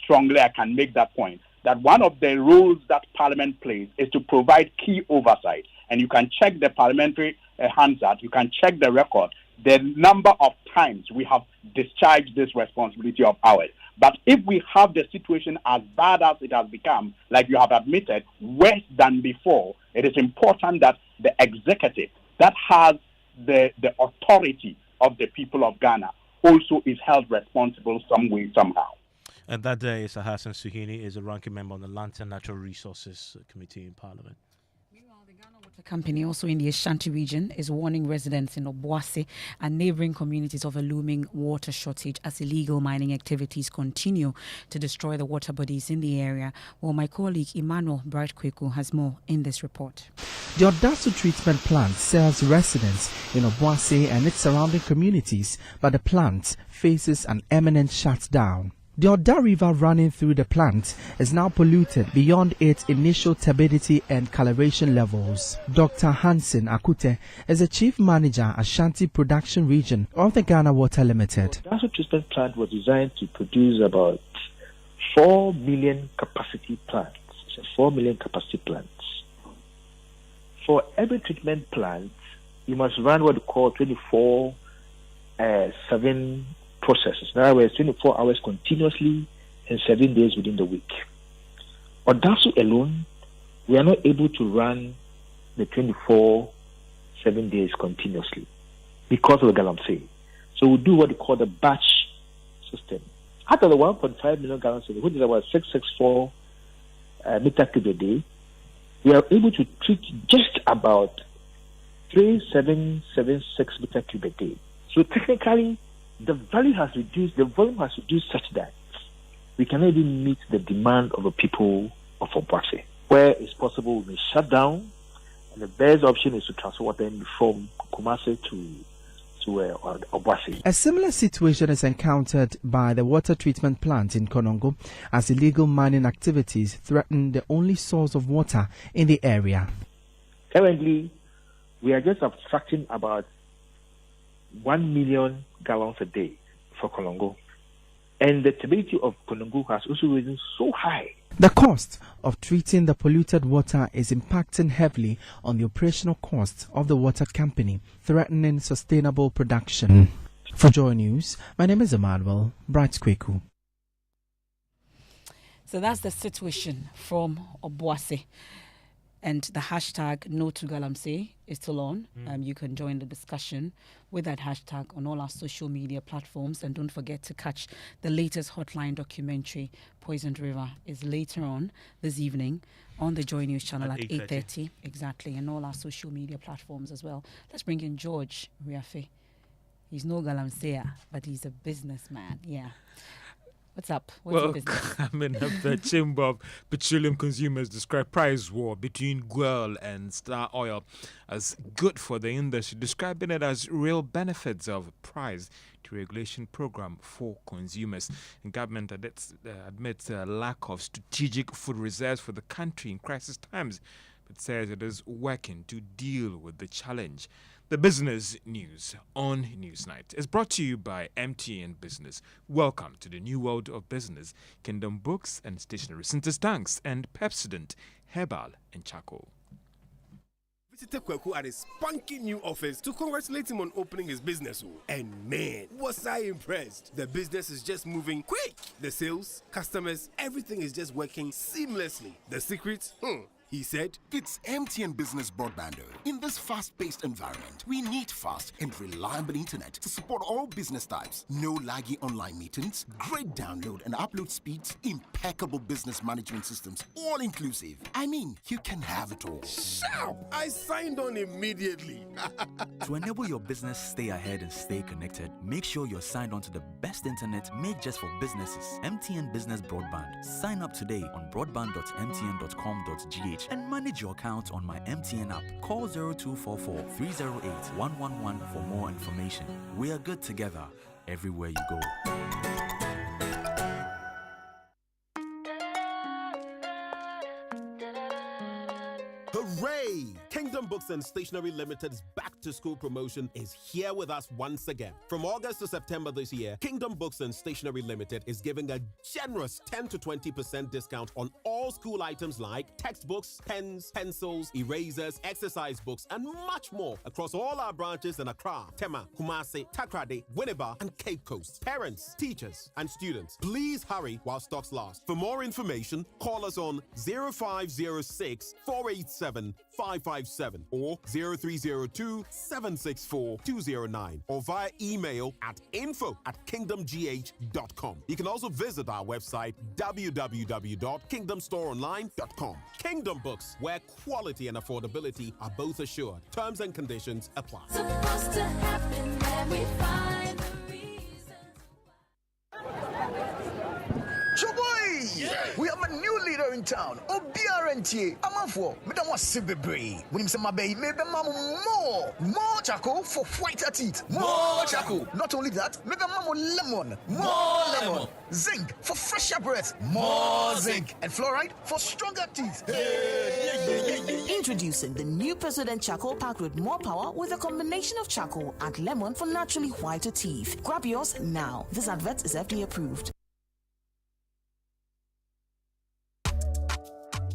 strongly I can make that point, that one of the roles that Parliament plays is to provide key oversight. And you can check the Parliamentary Hansard, you can check the record, the number of times we have discharged this responsibility of ours. But if we have the situation as bad as it has become, like you have admitted, worse than before, it is important that the executive that has the authority of the people of Ghana also is held responsible some way, somehow. And that day, Sir Hassan Suhuyini is a ranking member on the Lands and Natural Resources Committee in Parliament. The company, also in the Ashanti region, is warning residents in Obuasi and neighboring communities of a looming water shortage as illegal mining activities continue to destroy the water bodies in the area. Well, my colleague Emmanuel Bright-Kweku has more in this report. The Odasu treatment plant serves residents in Obuasi and its surrounding communities, but the plant faces an imminent shutdown. The Oda River running through the plant is now polluted beyond its initial turbidity and coloration levels. Dr. Hansen Akute is the Chief Manager, Ashanti Production Region of the Ghana Water Limited. The Odasu treatment plant was designed to produce about 4 million capacity plants. So 4 million capacity plants. For every treatment plant, you must run what we call 24/7 processes. In other words, 24 hours continuously and 7 days within the week. Odasu alone, we are not able to run the 24/7 days continuously because of the galamsey. So we do what we call the batch system. Out of the 1.5 million gallons a day, which is about 664 meter cube a day, we are able to treat just about 3776 meter cube a day. So technically, the volume has reduced such that we cannot even meet the demand of the people of Obuasi. Where it's possible, we may shut down, and the best option is to transfer water from Kumasi to Obuasi. A similar situation is encountered by the water treatment plant in Konongo as illegal mining activities threaten the only source of water in the area. Currently, we are just abstracting about 1 million gallons a day for Konongo. And the turbidity of Konongo has also risen so high The cost of treating the polluted water is impacting heavily on the operational costs of the water company, threatening sustainable production. For Joy News, my name is Emmanuel Bright Kweku. So that's the situation from Obuasi. And the hashtag No to Galamsey is still on. You can join the discussion with that hashtag on all our social media platforms. And don't forget to catch the latest Hotline documentary, Poisoned River, is later on this evening on the Joy News channel at 8:30. Exactly, and all our social media platforms as well. Let's bring in George Riafe. He's no Galamsey, but he's a businessman. Yeah. What's up? What's your business? Coming up, the Chamber of Petroleum Consumers describe price war between Guel and Star Oil as good for the industry, describing it as real benefits of price to regulation program for consumers. And government admits a lack of strategic food reserves for the country in crisis times, but says it is working to deal with the challenge. The business news on Newsnight is brought to you by MTN Business. Welcome to the new world of business. Kingdom Books and Stationery, Sinter's Tanks and Pepsodent, Herbal and Charcoal. Visited Kweku at his spunky new office to congratulate him on opening his business. And man, was I impressed. The business is just moving quick. The sales, customers, everything is just working seamlessly. The secret? He said, it's MTN Business Broadband. In this fast-paced environment, we need fast and reliable internet to support all business types. No laggy online meetings, great download and upload speeds, impeccable business management systems, all inclusive. I mean, you can have it all. Sharp! I signed on immediately. To enable your business stay ahead and stay connected, make sure you're signed on to the best internet made just for businesses. MTN Business Broadband. Sign up today on broadband.mtn.com.gh and manage your account on my MTN app. Call 0244 308 111 for more information. We are good together everywhere you go. Hooray! Kingdom Books and Stationery Limited's back-to-school promotion is here with us once again. From August to September this year, Kingdom Books and Stationery Limited is giving a generous 10 to 20% discount on all school items like textbooks, pens, pencils, erasers, exercise books, and much more across all our branches in Accra, Tema, Kumasi, Takrade, Winneba, and Cape Coast. Parents, teachers, and students, please hurry while stocks last. For more information, call us on 0506 487 557 or 0302 764 209 or via email at info@kingdomgh.com. You can also visit our website www.kingdomstoreonline.com. Kingdom Books, where quality and affordability are both assured. Terms and conditions apply. Supposed to happen, let me find the reason. Yeah. We have a new leader in town. OBRNT. I'm for. We don't want to be when him say my baby, maybe more charcoal for whiter teeth. More charcoal. Not only that, maybe lemon. More lemon. Zinc for fresher breath. More zinc. And fluoride for stronger teeth. Introducing the new Pepsodent charcoal packed with more power with a combination of charcoal and lemon for naturally whiter teeth. Grab yours now. This advert is FDA approved.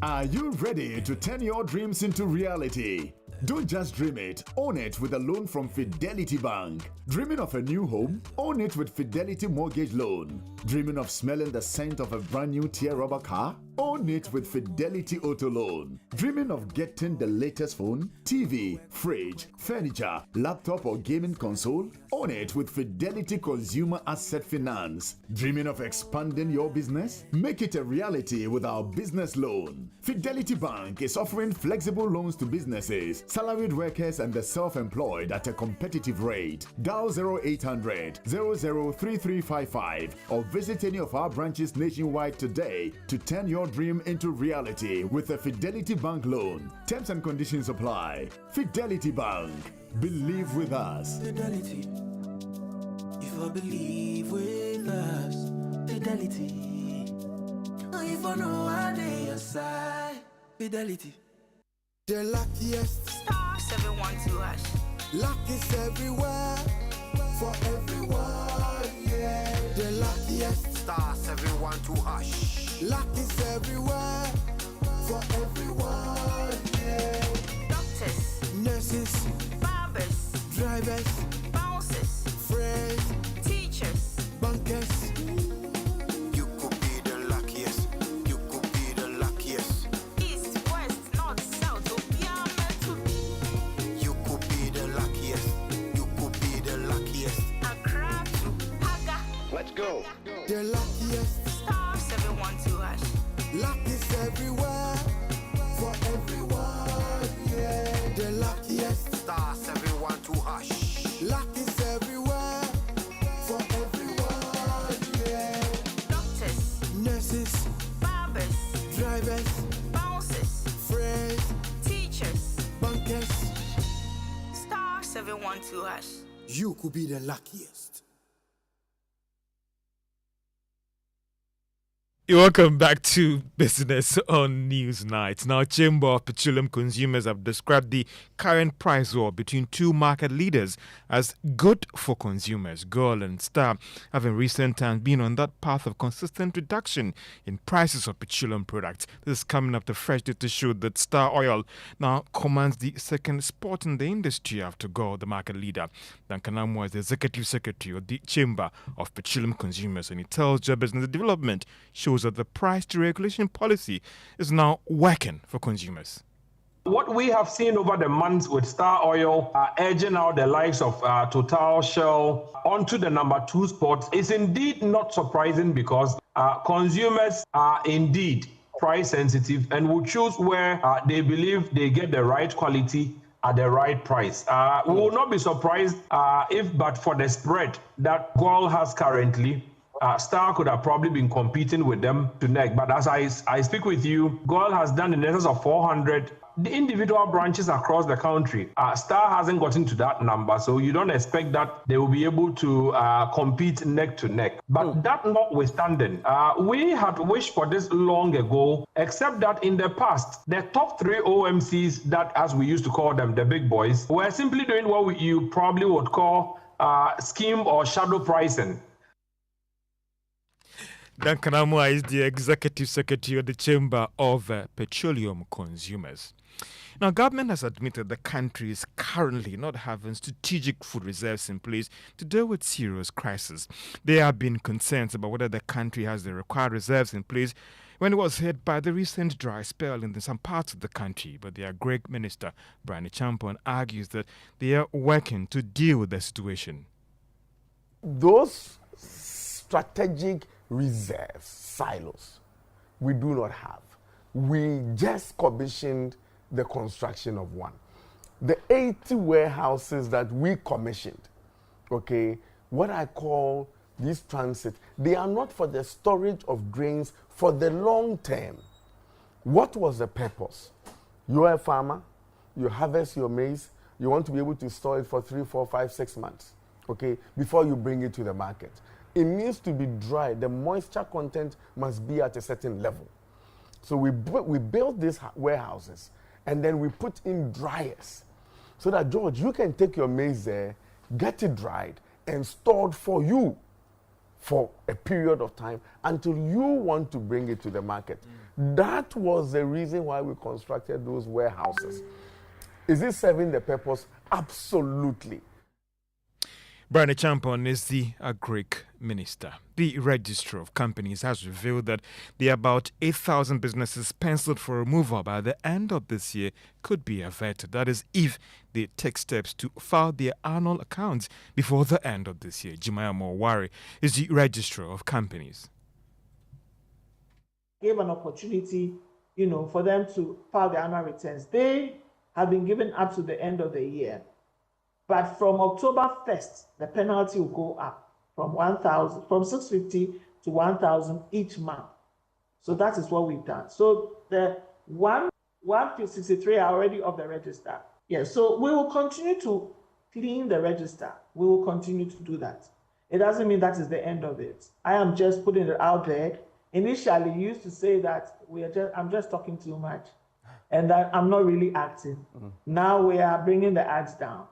Are you ready to turn your dreams into reality? Don't just dream it, own it with a loan from Fidelity Bank. Dreaming of a new home? Own it with Fidelity Mortgage Loan. Dreaming of smelling the scent of a brand new tear rubber car? Own it with Fidelity Auto Loan. Dreaming of getting the latest phone, TV, fridge, furniture, laptop or gaming console? Own it with Fidelity Consumer Asset Finance. Dreaming of expanding your business? Make it a reality with our business loan. Fidelity Bank is offering flexible loans to businesses, salaried workers and the self-employed at a competitive rate. Dial 0800 003355 or visit any of our branches nationwide today to turn your dream into reality with a Fidelity Bank loan. Terms and conditions apply. Fidelity Bank. Believe with us. Fidelity. If I believe with us, Fidelity. If I know I need your side, Fidelity. The luckiest. *712#. Luck is everywhere. for everyone, yeah. The luckiest. Star 712 hash. Luck is everywhere, for everyone, yeah. Doctors, Nurses, barbers, drivers, bouncers, friends, teachers, bankers. You could be the luckiest. You could be the luckiest. east, west, north, south, Obiara meant to be. You could be the luckiest. You could be the luckiest. Accra to Paga. Let's go. The luckiest. Star 712 hash. Luck is everywhere, for everyone, yeah. The luckiest. Star 712 hash. Luck is everywhere, for everyone, yeah. Doctors, Nurses, barbers, drivers, bouncers, friends, teachers. bankers. Star 712 hash. You could be the luckiest. Welcome back to Business on Newsnight. Now, Chamber of Petroleum Consumers have described the current price war between two market leaders as good for consumers. Gold and Star have in recent times been on that path of consistent reduction in prices of petroleum products. This is coming up the fresh data show that Star Oil now commands the second spot in the industry after Gold, the market leader. Duncan Amwa is the Executive Secretary of the Chamber of Petroleum Consumers, and he tells Job Business Development shows that the price to regulation policy is now working for consumers. What we have seen over the months with Star Oil edging out the likes of Total, Shell onto the number 2 spot is indeed not surprising because consumers are indeed price sensitive and will choose where they believe they get the right quality at the right price. We will not be surprised if but for the spread that Gold has currently, Star could have probably been competing with them to neck. But as I speak with you, Gold has done in excess of 400. The individual branches across the country, Star hasn't gotten to that number, so you don't expect that they will be able to compete neck to neck. But that notwithstanding, we had wished for this long ago, except that in the past, the top 3 OMCs, that as we used to call them, the big boys, were simply doing what you probably would call scheme or shadow pricing. Duncan Amwa is the Executive Secretary of the Chamber of Petroleum Consumers. Now, government has admitted the country is currently not having strategic food reserves in place to deal with serious crisis. There have been concerns about whether the country has the required reserves in place when it was hit by the recent dry spell in some parts of the country. But the Agri Minister, Brian Champon, argues that they are working to deal with the situation. Those strategic reserves, silos, we do not have. We just commissioned the construction of one. The 80 warehouses that we commissioned, okay, what I call these transit, they are not for the storage of grains for the long term. What was the purpose? You are a farmer, you harvest your maize, you want to be able to store it for 3, 4, 5, 6 months, okay, before you bring it to the market. It needs to be dry. The moisture content must be at a certain level. So we built these warehouses and then we put in dryers so that, George, you can take your maize there, get it dried and stored for you for a period of time until you want to bring it to the market. That was the reason why we constructed those warehouses. Is it serving the purpose? Absolutely. Brian Champon is the Agri Minister. The Registrar of Companies has revealed that the about 8,000 businesses penciled for removal by the end of this year could be averted. That is, if they take steps to file their annual accounts before the end of this year. Jumaya Mowari is the Registrar of Companies. Gave an opportunity, for them to file their annual returns. They have been given up to the end of the year. But from October 1st, the penalty will go up from 650 to 1,000 each month. So that is what we've done. So the 163 are already off the register. Yes, so we will continue to clean the register. We will continue to do that. It doesn't mean that is the end of it. I am just putting it out there. Initially, you used to say that I'm just talking too much and that I'm not really acting. Now we are bringing the ads down.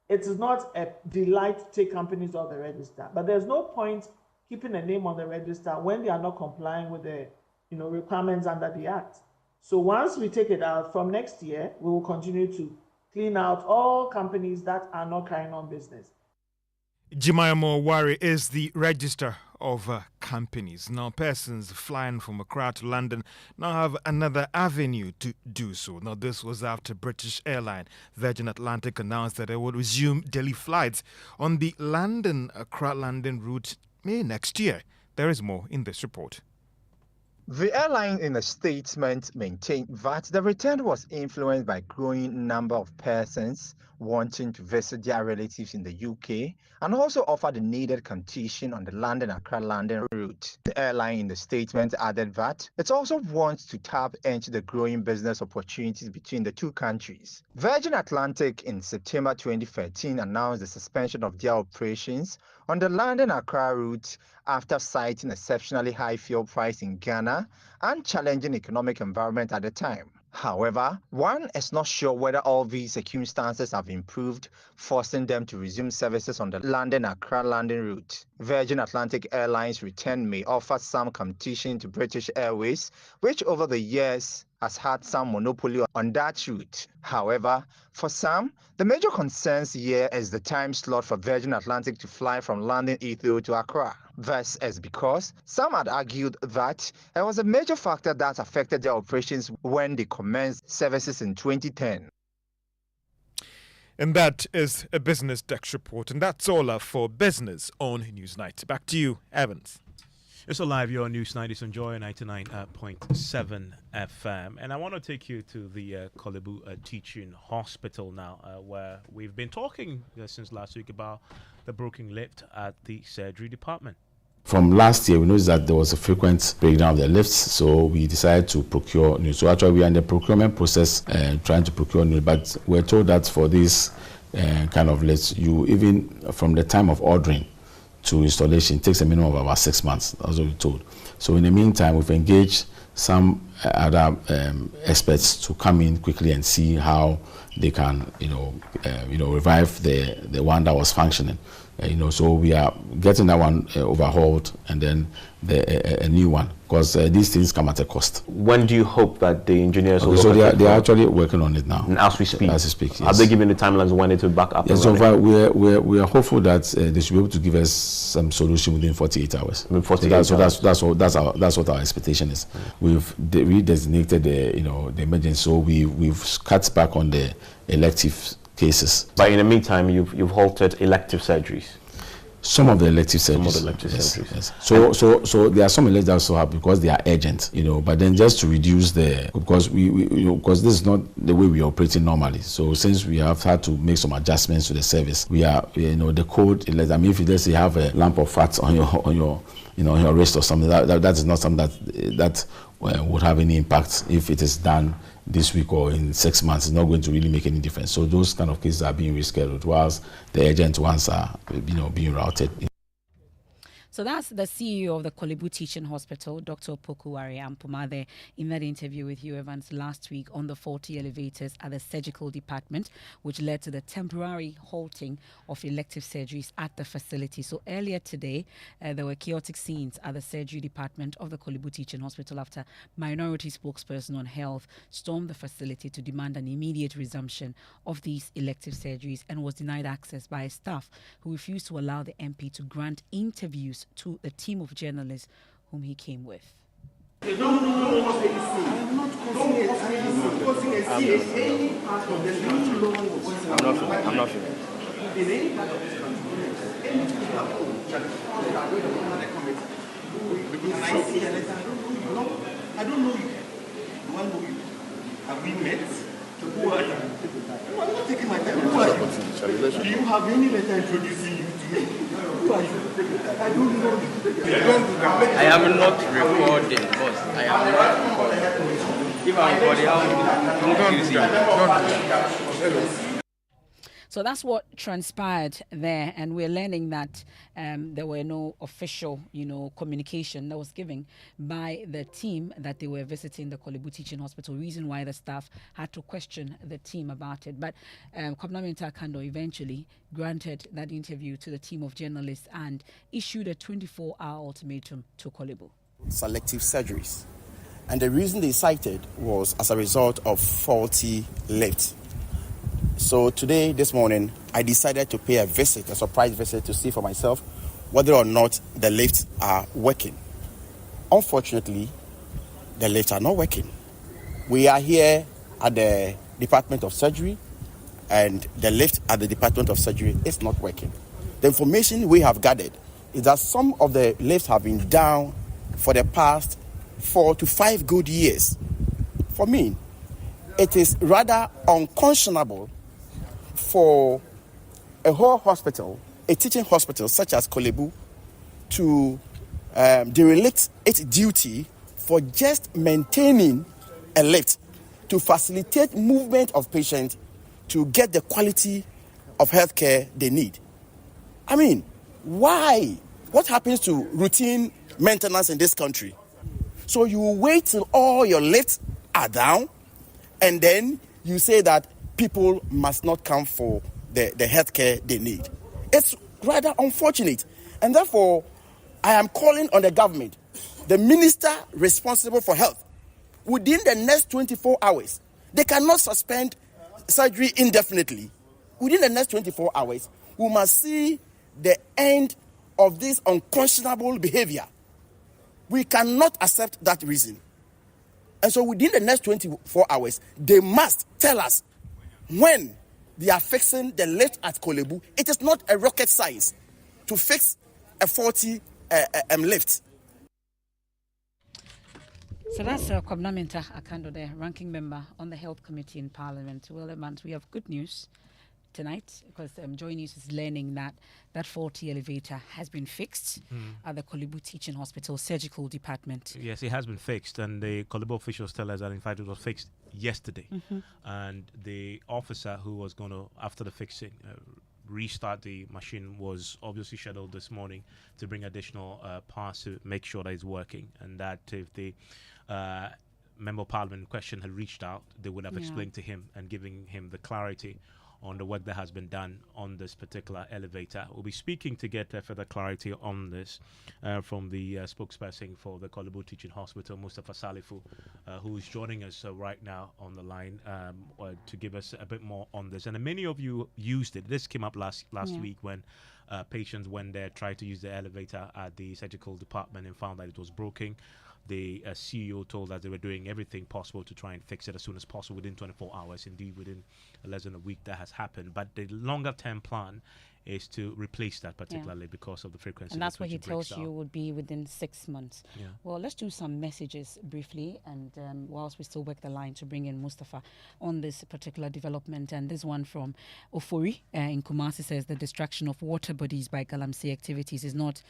it is not a delight to take companies off the register, but there's no point keeping a name on the register when they are not complying with the requirements under the Act. So once we take it out from next year, we will continue to clean out all companies that are not carrying on business. Jemima Wari is the Register of Companies. Now, persons flying from Accra to London now have another avenue to do so. Now, this was after British airline Virgin Atlantic announced that it would resume daily flights on the London-Accra-London route May next year. There is more in this report. The airline in a statement maintained that the return was influenced by a growing number of persons wanting to visit their relatives in the UK and also offer the needed competition on the London-Accra-London route. The airline in the statement added that it also wants to tap into the growing business opportunities between the two countries. Virgin Atlantic in September 2013 announced the suspension of their operations on the London-Accra route after citing exceptionally high fuel price in Ghana and challenging economic environment at the time. However, one is not sure whether all these circumstances have improved, forcing them to resume services on the London-Accra-London route. Virgin Atlantic Airlines return may offer some competition to British Airways, which over the years has had some monopoly on that route. However, for some, the major concerns here is the time slot for Virgin Atlantic to fly from London Heathrow to Accra. This is because some had argued that it was a major factor that affected their operations when they commenced services in 2010. And that is a Business Desk report. And that's all for Business on Newsnight. Back to you, Evans. It's alive, your Newsnight is on Joy 99.7 FM. And I want to take you to the Korle Bu Teaching Hospital now, where we've been talking since last week about the broken lift at the surgery department. From last year, we noticed that there was a frequent breakdown of the lifts, so we decided to procure new. So actually, we are in the procurement process trying to procure new, but we're told that for this kind of lifts, you even from the time of ordering to installation, it takes a minimum of about 6 months. That's what we're told. So in the meantime, we've engaged some other experts to come in quickly and see how they can, revive the one that was functioning. So we are getting that one overhauled and then a new one, because these things come at a cost. When do you hope that the engineers will so they are actually working on it now. And as we speak? As we speak, yes. Have they given the timelines when it will back up? Yes, so far we are hopeful that they should be able to give us some solution within 48 hours. Within 48 hours. So that's what our expectation is. We've redesignated the emergency, so we've cut back on the elective cases. But in the meantime, you've halted elective surgeries. Some of the elective surgeries. Yes. So there are some electives that also have, because they are urgent, but then just to reduce because because this is not the way we are operating normally. So since we have had to make some adjustments to the service, we are, the code, I mean, if you let's say have a lump of fat on your wrist or something, that is not something that would have any impact if it is done this week or in 6 months. It's not going to really make any difference. So those kind of cases are being rescheduled, whilst the urgent ones are, being routed. So that's the CEO of the Korle Bu Teaching Hospital, Dr. Opoku Ware Ampomah, in that interview with you, Evans, last week on the faulty elevators at the surgical department, which led to the temporary halting of elective surgeries at the facility. So earlier today, there were chaotic scenes at the surgery department of the Korle Bu Teaching Hospital after minority spokesperson on health stormed the facility to demand an immediate resumption of these elective surgeries and was denied access by staff who refused to allow the MP to grant interviews to the team of journalists whom he came with. I'm not I don't know you. Do I know you? Have we met? Who are you? I'm not taking my time. Who are you? Do you have any letter introducing you to me? Who are you? I don't know you. I am not recording, boss. I am not recording. If I'm recording, I'm not using it. So that's what transpired there, and we're learning that there were no official, communication that was given by the team that they were visiting the Kolebu Teaching Hospital. Reason why the staff had to question the team about it, but Kwabena Mintah Kando eventually granted that interview to the team of journalists and issued a 24-hour ultimatum to Kolebu. Selective surgeries, and the reason they cited was as a result of faulty lift. So today, this morning, I decided to pay a surprise visit, to see for myself whether or not the lifts are working. Unfortunately, the lifts are not working. We are here at the Department of Surgery, and the lift at the Department of Surgery is not working. The information we have gathered is that some of the lifts have been down for the past 4 to 5 good years. For me, it is rather unconscionable for a whole hospital, a teaching hospital such as Kolebu, to derelict its duty for just maintaining a lift to facilitate movement of patients to get the quality of healthcare they need. I mean, why? What happens to routine maintenance in this country? So you wait till all your lifts are down, and then you say that people must not come for the healthcare they need. It's rather unfortunate. And therefore, I am calling on the government, the minister responsible for health, within the next 24 hours. They cannot suspend surgery indefinitely. Within the next 24 hours, we must see the end of this unconscionable behavior. We cannot accept that reason. And so within the next 24 hours, they must tell us when they are fixing the lift at Kolebu. It is not a rocket science to fix a 40 lift. So that's Kwabena Mintah Akando there, ranking member on the Health Committee in Parliament. Well, we have good news tonight, because Joy News is learning that that faulty elevator has been fixed at the Kolebu Teaching Hospital Surgical Department. Yes, it has been fixed, and the Kolebu officials tell us that in fact it was fixed yesterday. And the officer who was going to, after the fixing, restart the machine was obviously scheduled this morning to bring additional parts to make sure that it's working, and that if the Member of Parliament in question had reached out, they would have explained to him and giving him the clarity on the work that has been done on this particular elevator. We'll be speaking to get further clarity on this from the spokesperson for the Kolebu Teaching Hospital, Mustafa Salifu, who is joining us right now on the line to give us a bit more on this. And many of you used it. This came up last week when patients went there, tried to use the elevator at the surgical department and found that it was broken. The CEO told us they were doing everything possible to try and fix it as soon as possible within 24 hours. Indeed, within less than a week that has happened. But the longer term plan is to replace that, particularly because of the frequency. And that's what he tells you would be within 6 months. Well, let's do some messages briefly, and whilst we still work the line to bring in Mustafa on this particular development. And this one from Ofori in Kumasi says the destruction of water bodies by Galamsey activities is not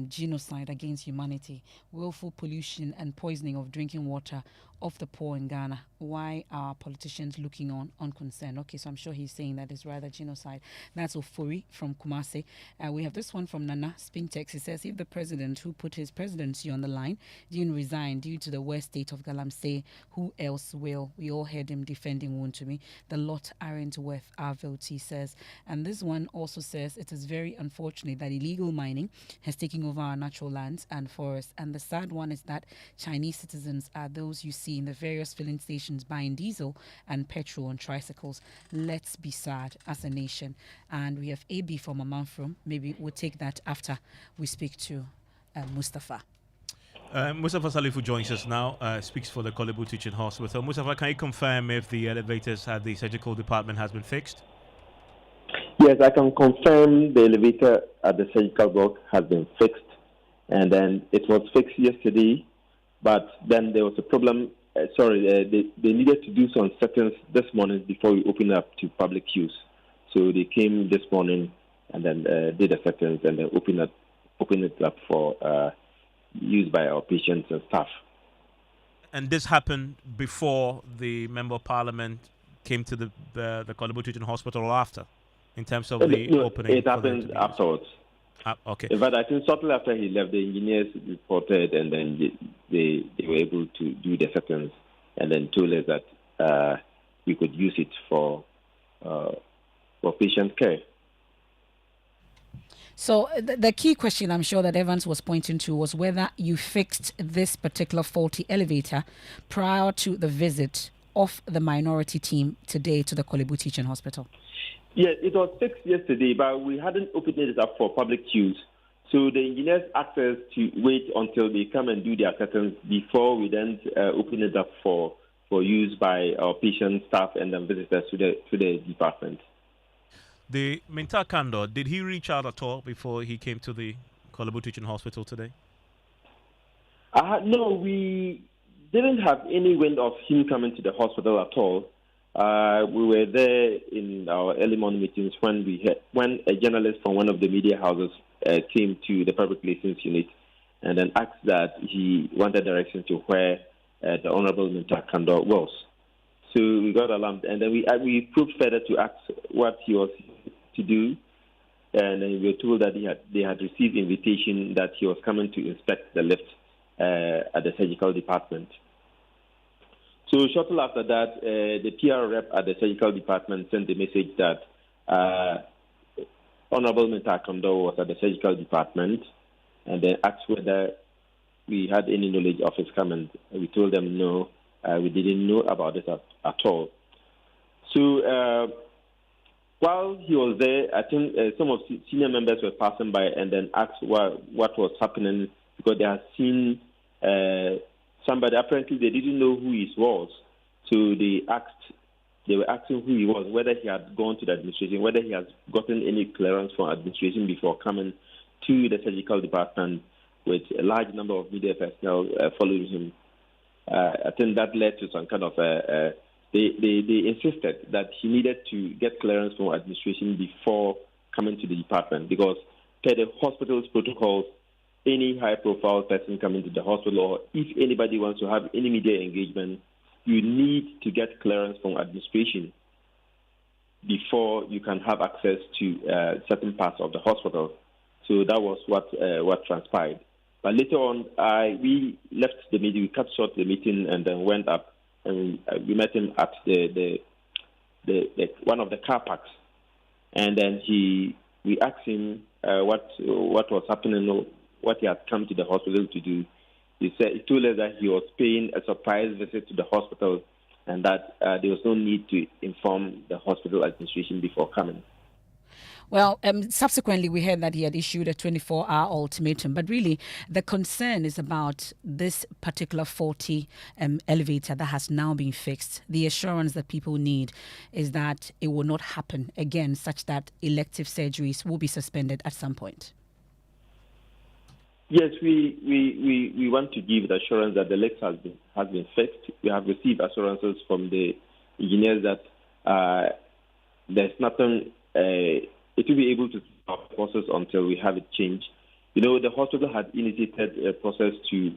genocide against humanity. Willful pollution and poisoning of drinking water of the poor in Ghana. Why are politicians looking on unconcerned? Okay, so I'm sure he's saying that it's rather genocide. That's Ofori from Kumasi. We have this one from Nana Spintex. He says, if the president who put his presidency on the line didn't resign due to the worst state of Galamsey, who else will? We all heard him defending Wontumi. The lot aren't worth our votes, he says. And this one also says, it is very unfortunate that illegal mining has taken over our natural lands and forests. And the sad one is that Chinese citizens are those you see in the various filling stations buying diesel and petrol on tricycles. Let's be sad as a nation. And we have AB from Amanfrom. Maybe we'll take that after we speak to Mustafa. Mustafa Salifu joins us now, speaks for the Kolebu Teaching Hospital. Mustafa, can you confirm if the elevators at the surgical department has been fixed? Yes, I can confirm the elevator at the surgical block has been fixed. And then it was fixed yesterday, but then there was a problem. They needed to do some settings this morning before we open up to public use. So they came this morning and then did the settings and then opened it up for use by our patients and staff. And this happened before the Member of Parliament came to the Kolebu Teaching Hospital or after? in terms of the opening? It happened afterwards. Okay. In fact, I think shortly after he left, the engineers reported, and then they were able to do the settings, and then told us that we could use it for patient care. So the key question I'm sure that Evans was pointing to was whether you fixed this particular faulty elevator prior to the visit of the minority team today to the Korle Bu Teaching Hospital. Yes, it was fixed yesterday, but we hadn't opened it up for public use. So the engineers asked us to wait until they come and do their settings before we then open it up for use by our patient staff and then visitors to the department. The Minta Kando, did he reach out at all before he came to the Korle Bu Teaching Hospital today? No, we didn't have any wind of him coming to the hospital at all. We were there in our early morning meetings when a journalist from one of the media houses came to the public relations unit and then asked that he wanted directions to where the Honorable Minta Kando was. So we got alarmed, and then we probed further to ask what he was to do, and then we were told that they had received invitation that he was coming to inspect the lift at the surgical department. So shortly after that, the PR rep at the surgical department sent a message that Honorable Minta Kando was at the surgical department, and then asked whether we had any knowledge of his coming. We told them no, we didn't know about this at all. So while he was there, I think some of the senior members were passing by and then asked what was happening, because they had seen somebody. Apparently, they didn't know who he was. So they were asking who he was, whether he had gone to the administration, whether he has gotten any clearance from administration before coming to the surgical department, with a large number of media personnel following him. I think that led to some kind of they insisted that he needed to get clearance from administration before coming to the department, because per the hospital's protocols, any high-profile person coming to the hospital, or if anybody wants to have any media engagement, you need to get clearance from administration before you can have access to certain parts of the hospital. So that was what transpired. But later on, we left the meeting, we cut short the meeting, and then went up, and we met him at the one of the car parks. And then we asked him what was happening, what he had come to the hospital to do. He told us that he was paying a surprise visit to the hospital, and that there was no need to inform the hospital administration before coming. Well, subsequently, we heard that he had issued a 24-hour ultimatum. But really, the concern is about this particular faulty elevator that has now been fixed. The assurance that people need is that it will not happen again, such that elective surgeries will be suspended at some point. Yes, we want to give the assurance that the lift has been fixed. We have received assurances from the engineers that there's nothing. It will be able to stop the process until we have it changed. You know, the hospital had initiated a process to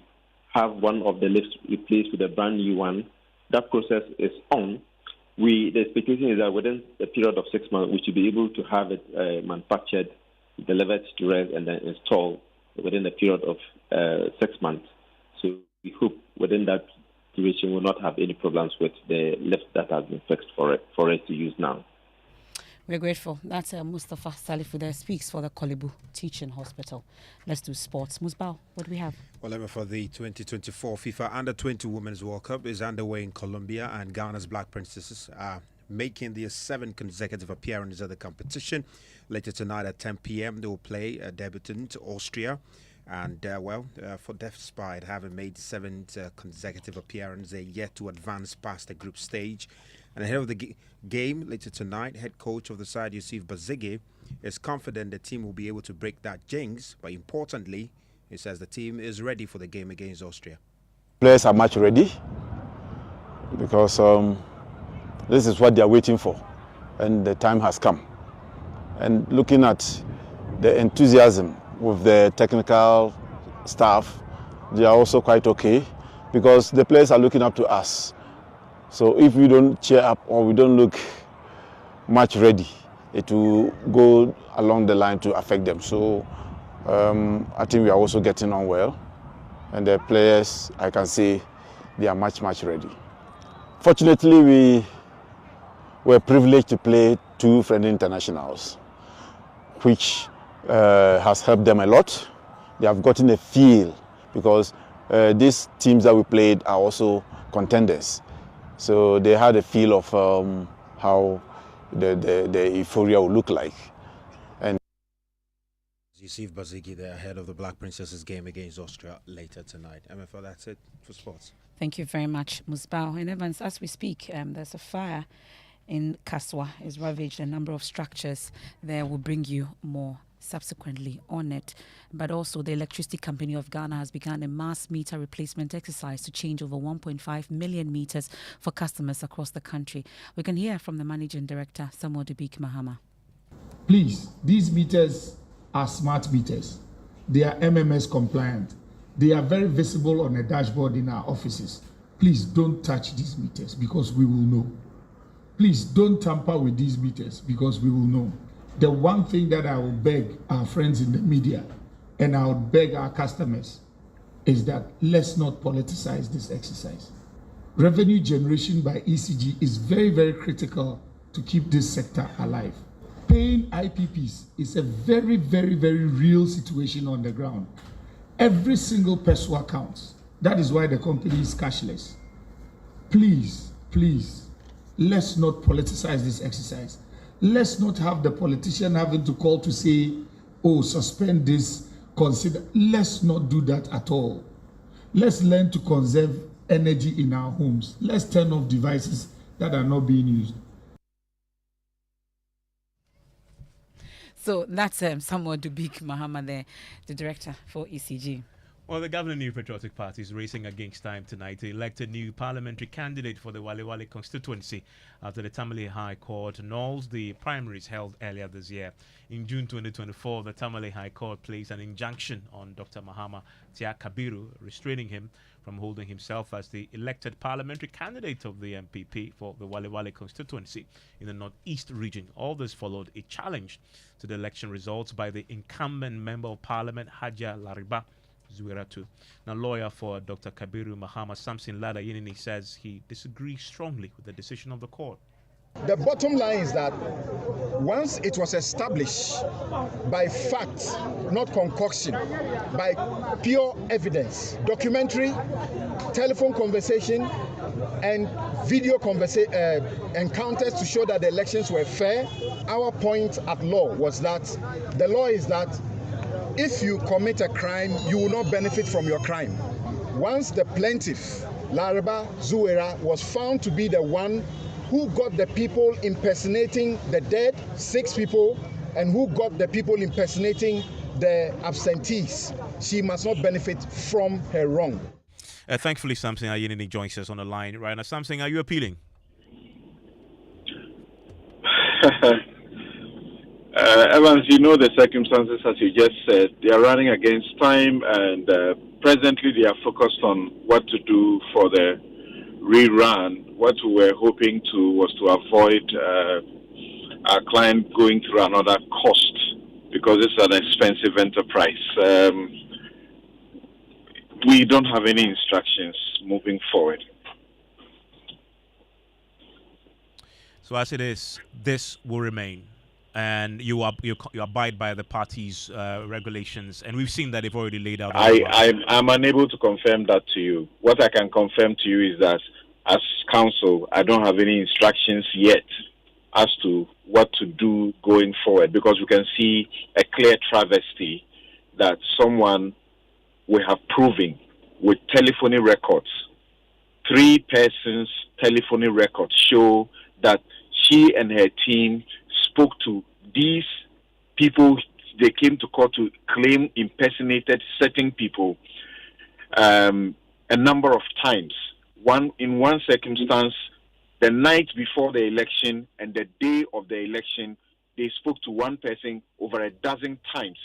have one of the lifts replaced with a brand new one. That process is on. The expectation is that within a period of 6 months, we should be able to have it manufactured, delivered to rest, and then installed within a period of 6 months. So we hope within that duration we'll not have any problems with the lift that has been fixed for us to use now. We're grateful. That's Mustafa Salifu speaks for the Korle Bu Teaching Hospital. Let's do sports. Musbao, what do we have? Well, for the 2024 FIFA Under-20 Women's World Cup is underway in Colombia, and Ghana's Black Princesses are making their 7th consecutive appearance at the competition. Later tonight at 10 p.m. they will play a debutant Austria. And, for despite having made 7 consecutive appearances, they're yet to advance past the group stage. And ahead of the game later tonight, head coach of the side, Yusuf Bazige, is confident the team will be able to break that jinx. But importantly, he says the team is ready for the game against Austria. Players are much ready because this is what they are waiting for, and the time has come. And looking at the enthusiasm with the technical staff, they are also quite okay because the players are looking up to us. So if we don't cheer up or we don't look much ready, it will go along the line to affect them. So I think we are also getting on well. And the players, I can say, they are much ready. Fortunately, we were privileged to play 2 friendly internationals, which has helped them a lot. They have gotten a feel because these teams that we played are also contenders. So they had a feel of how the euphoria will look like. And Yusuf Bazigi there ahead of the Black Princesses game against Austria later tonight. MFL, that's it for sports. Thank you very much, Musbao. And Evans, as we speak, there's a fire in Kaswa. It's ravaged a number of structures. There will bring you more subsequently on it. But also the Electricity Company of Ghana has begun a mass meter replacement exercise to change over 1.5 million meters for customers across the country. We can hear from the Managing Director, Samuel Dubik Mahama. Please, these meters are smart meters. They are MMS compliant. They are very visible on a dashboard in our offices. Please don't touch these meters because we will know. Please don't tamper with these meters because we will know. The one thing that I will beg our friends in the media and I will beg our customers is that let's not politicize this exercise. Revenue generation by ECG is very critical to keep this sector alive. Paying IPPs is a very real situation on the ground. Every single peso counts. That is why the company is cashless. Please, let's not politicize this exercise. Let's not have the politician having to call to say, oh, suspend this, consider. Let's not do that at all. Let's learn to conserve energy in our homes. Let's turn off devices that are not being used. So that's Samuel Dubik Mahama there, the director for ECG. Well, the governing New Patriotic Party is racing against time tonight to elect a new parliamentary candidate for the Wale Wale constituency after the Tamale High Court annuls the primaries held earlier this year. In June 2024, the Tamale High Court placed an injunction on Dr. Mahama Tia Kabiru, restraining him from holding himself as the elected parliamentary candidate of the MPP for the Wale Wale constituency in the Northeast region. All this followed a challenge to the election results by the incumbent Member of Parliament, Hajia Lariba Zueratu. Now, lawyer for Dr. Kabiru Mahama, Samson Lada Yinini, says he disagrees strongly with the decision of the court. The bottom line is that once it was established by fact, not concoction, by pure evidence, documentary, telephone conversation, and video encounters to show that the elections were fair, our point at law was that the law is that if you commit a crime, you will not benefit from your crime. Once the plaintiff, Lariba Zuera, was found to be the one who got the people impersonating the dead, 6 people, and who got the people impersonating the absentees, she must not benefit from her wrong. Thankfully, Samson Ayinini joins us on the line right now. Samson, are you appealing? Evans, you know the circumstances, as you just said. They are running against time, and presently they are focused on what to do for the rerun. What we were hoping to was to avoid our client going through another cost, because it's an expensive enterprise. We don't have any instructions moving forward. So as it is, this will remain, and you abide by the party's regulations, and we've seen that they've already laid out. I'm unable to confirm that to you. What I can confirm to you is that as counsel, I don't have any instructions yet as to what to do going forward, because we can see a clear travesty that someone we have proven with telephony records, 3 persons' telephony records show that she and her team spoke to these people. They came to court to claim impersonated certain people a number of times. In one circumstance, the night before the election and the day of the election, they spoke to one person over a dozen times.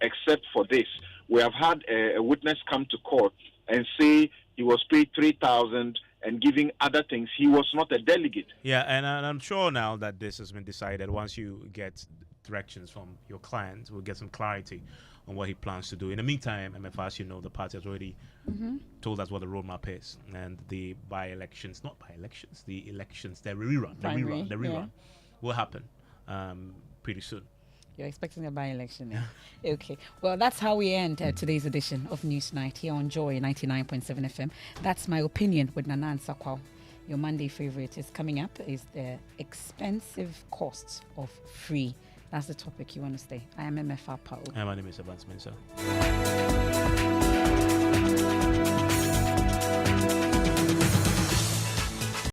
Except for this, we have had a witness come to court and say he was paid 3,000 and giving other things, he was not a delegate. Yeah, and I'm sure now that this has been decided, once you get directions from your client, we'll get some clarity on what he plans to do. In the meantime, MFA, as you know, the party has already told us what the roadmap is, and the by-elections, not by-elections, the elections, the rerun will happen pretty soon. You're expecting a by-election, yeah? Okay. Well, that's how we end today's edition of Newsnight here on Joy 99.7 FM. That's my opinion with Nana Sakwao. Your Monday favorite is coming up is the expensive costs of free. That's the topic you want to stay. I am MFA Paul. My name is Evans Mensah.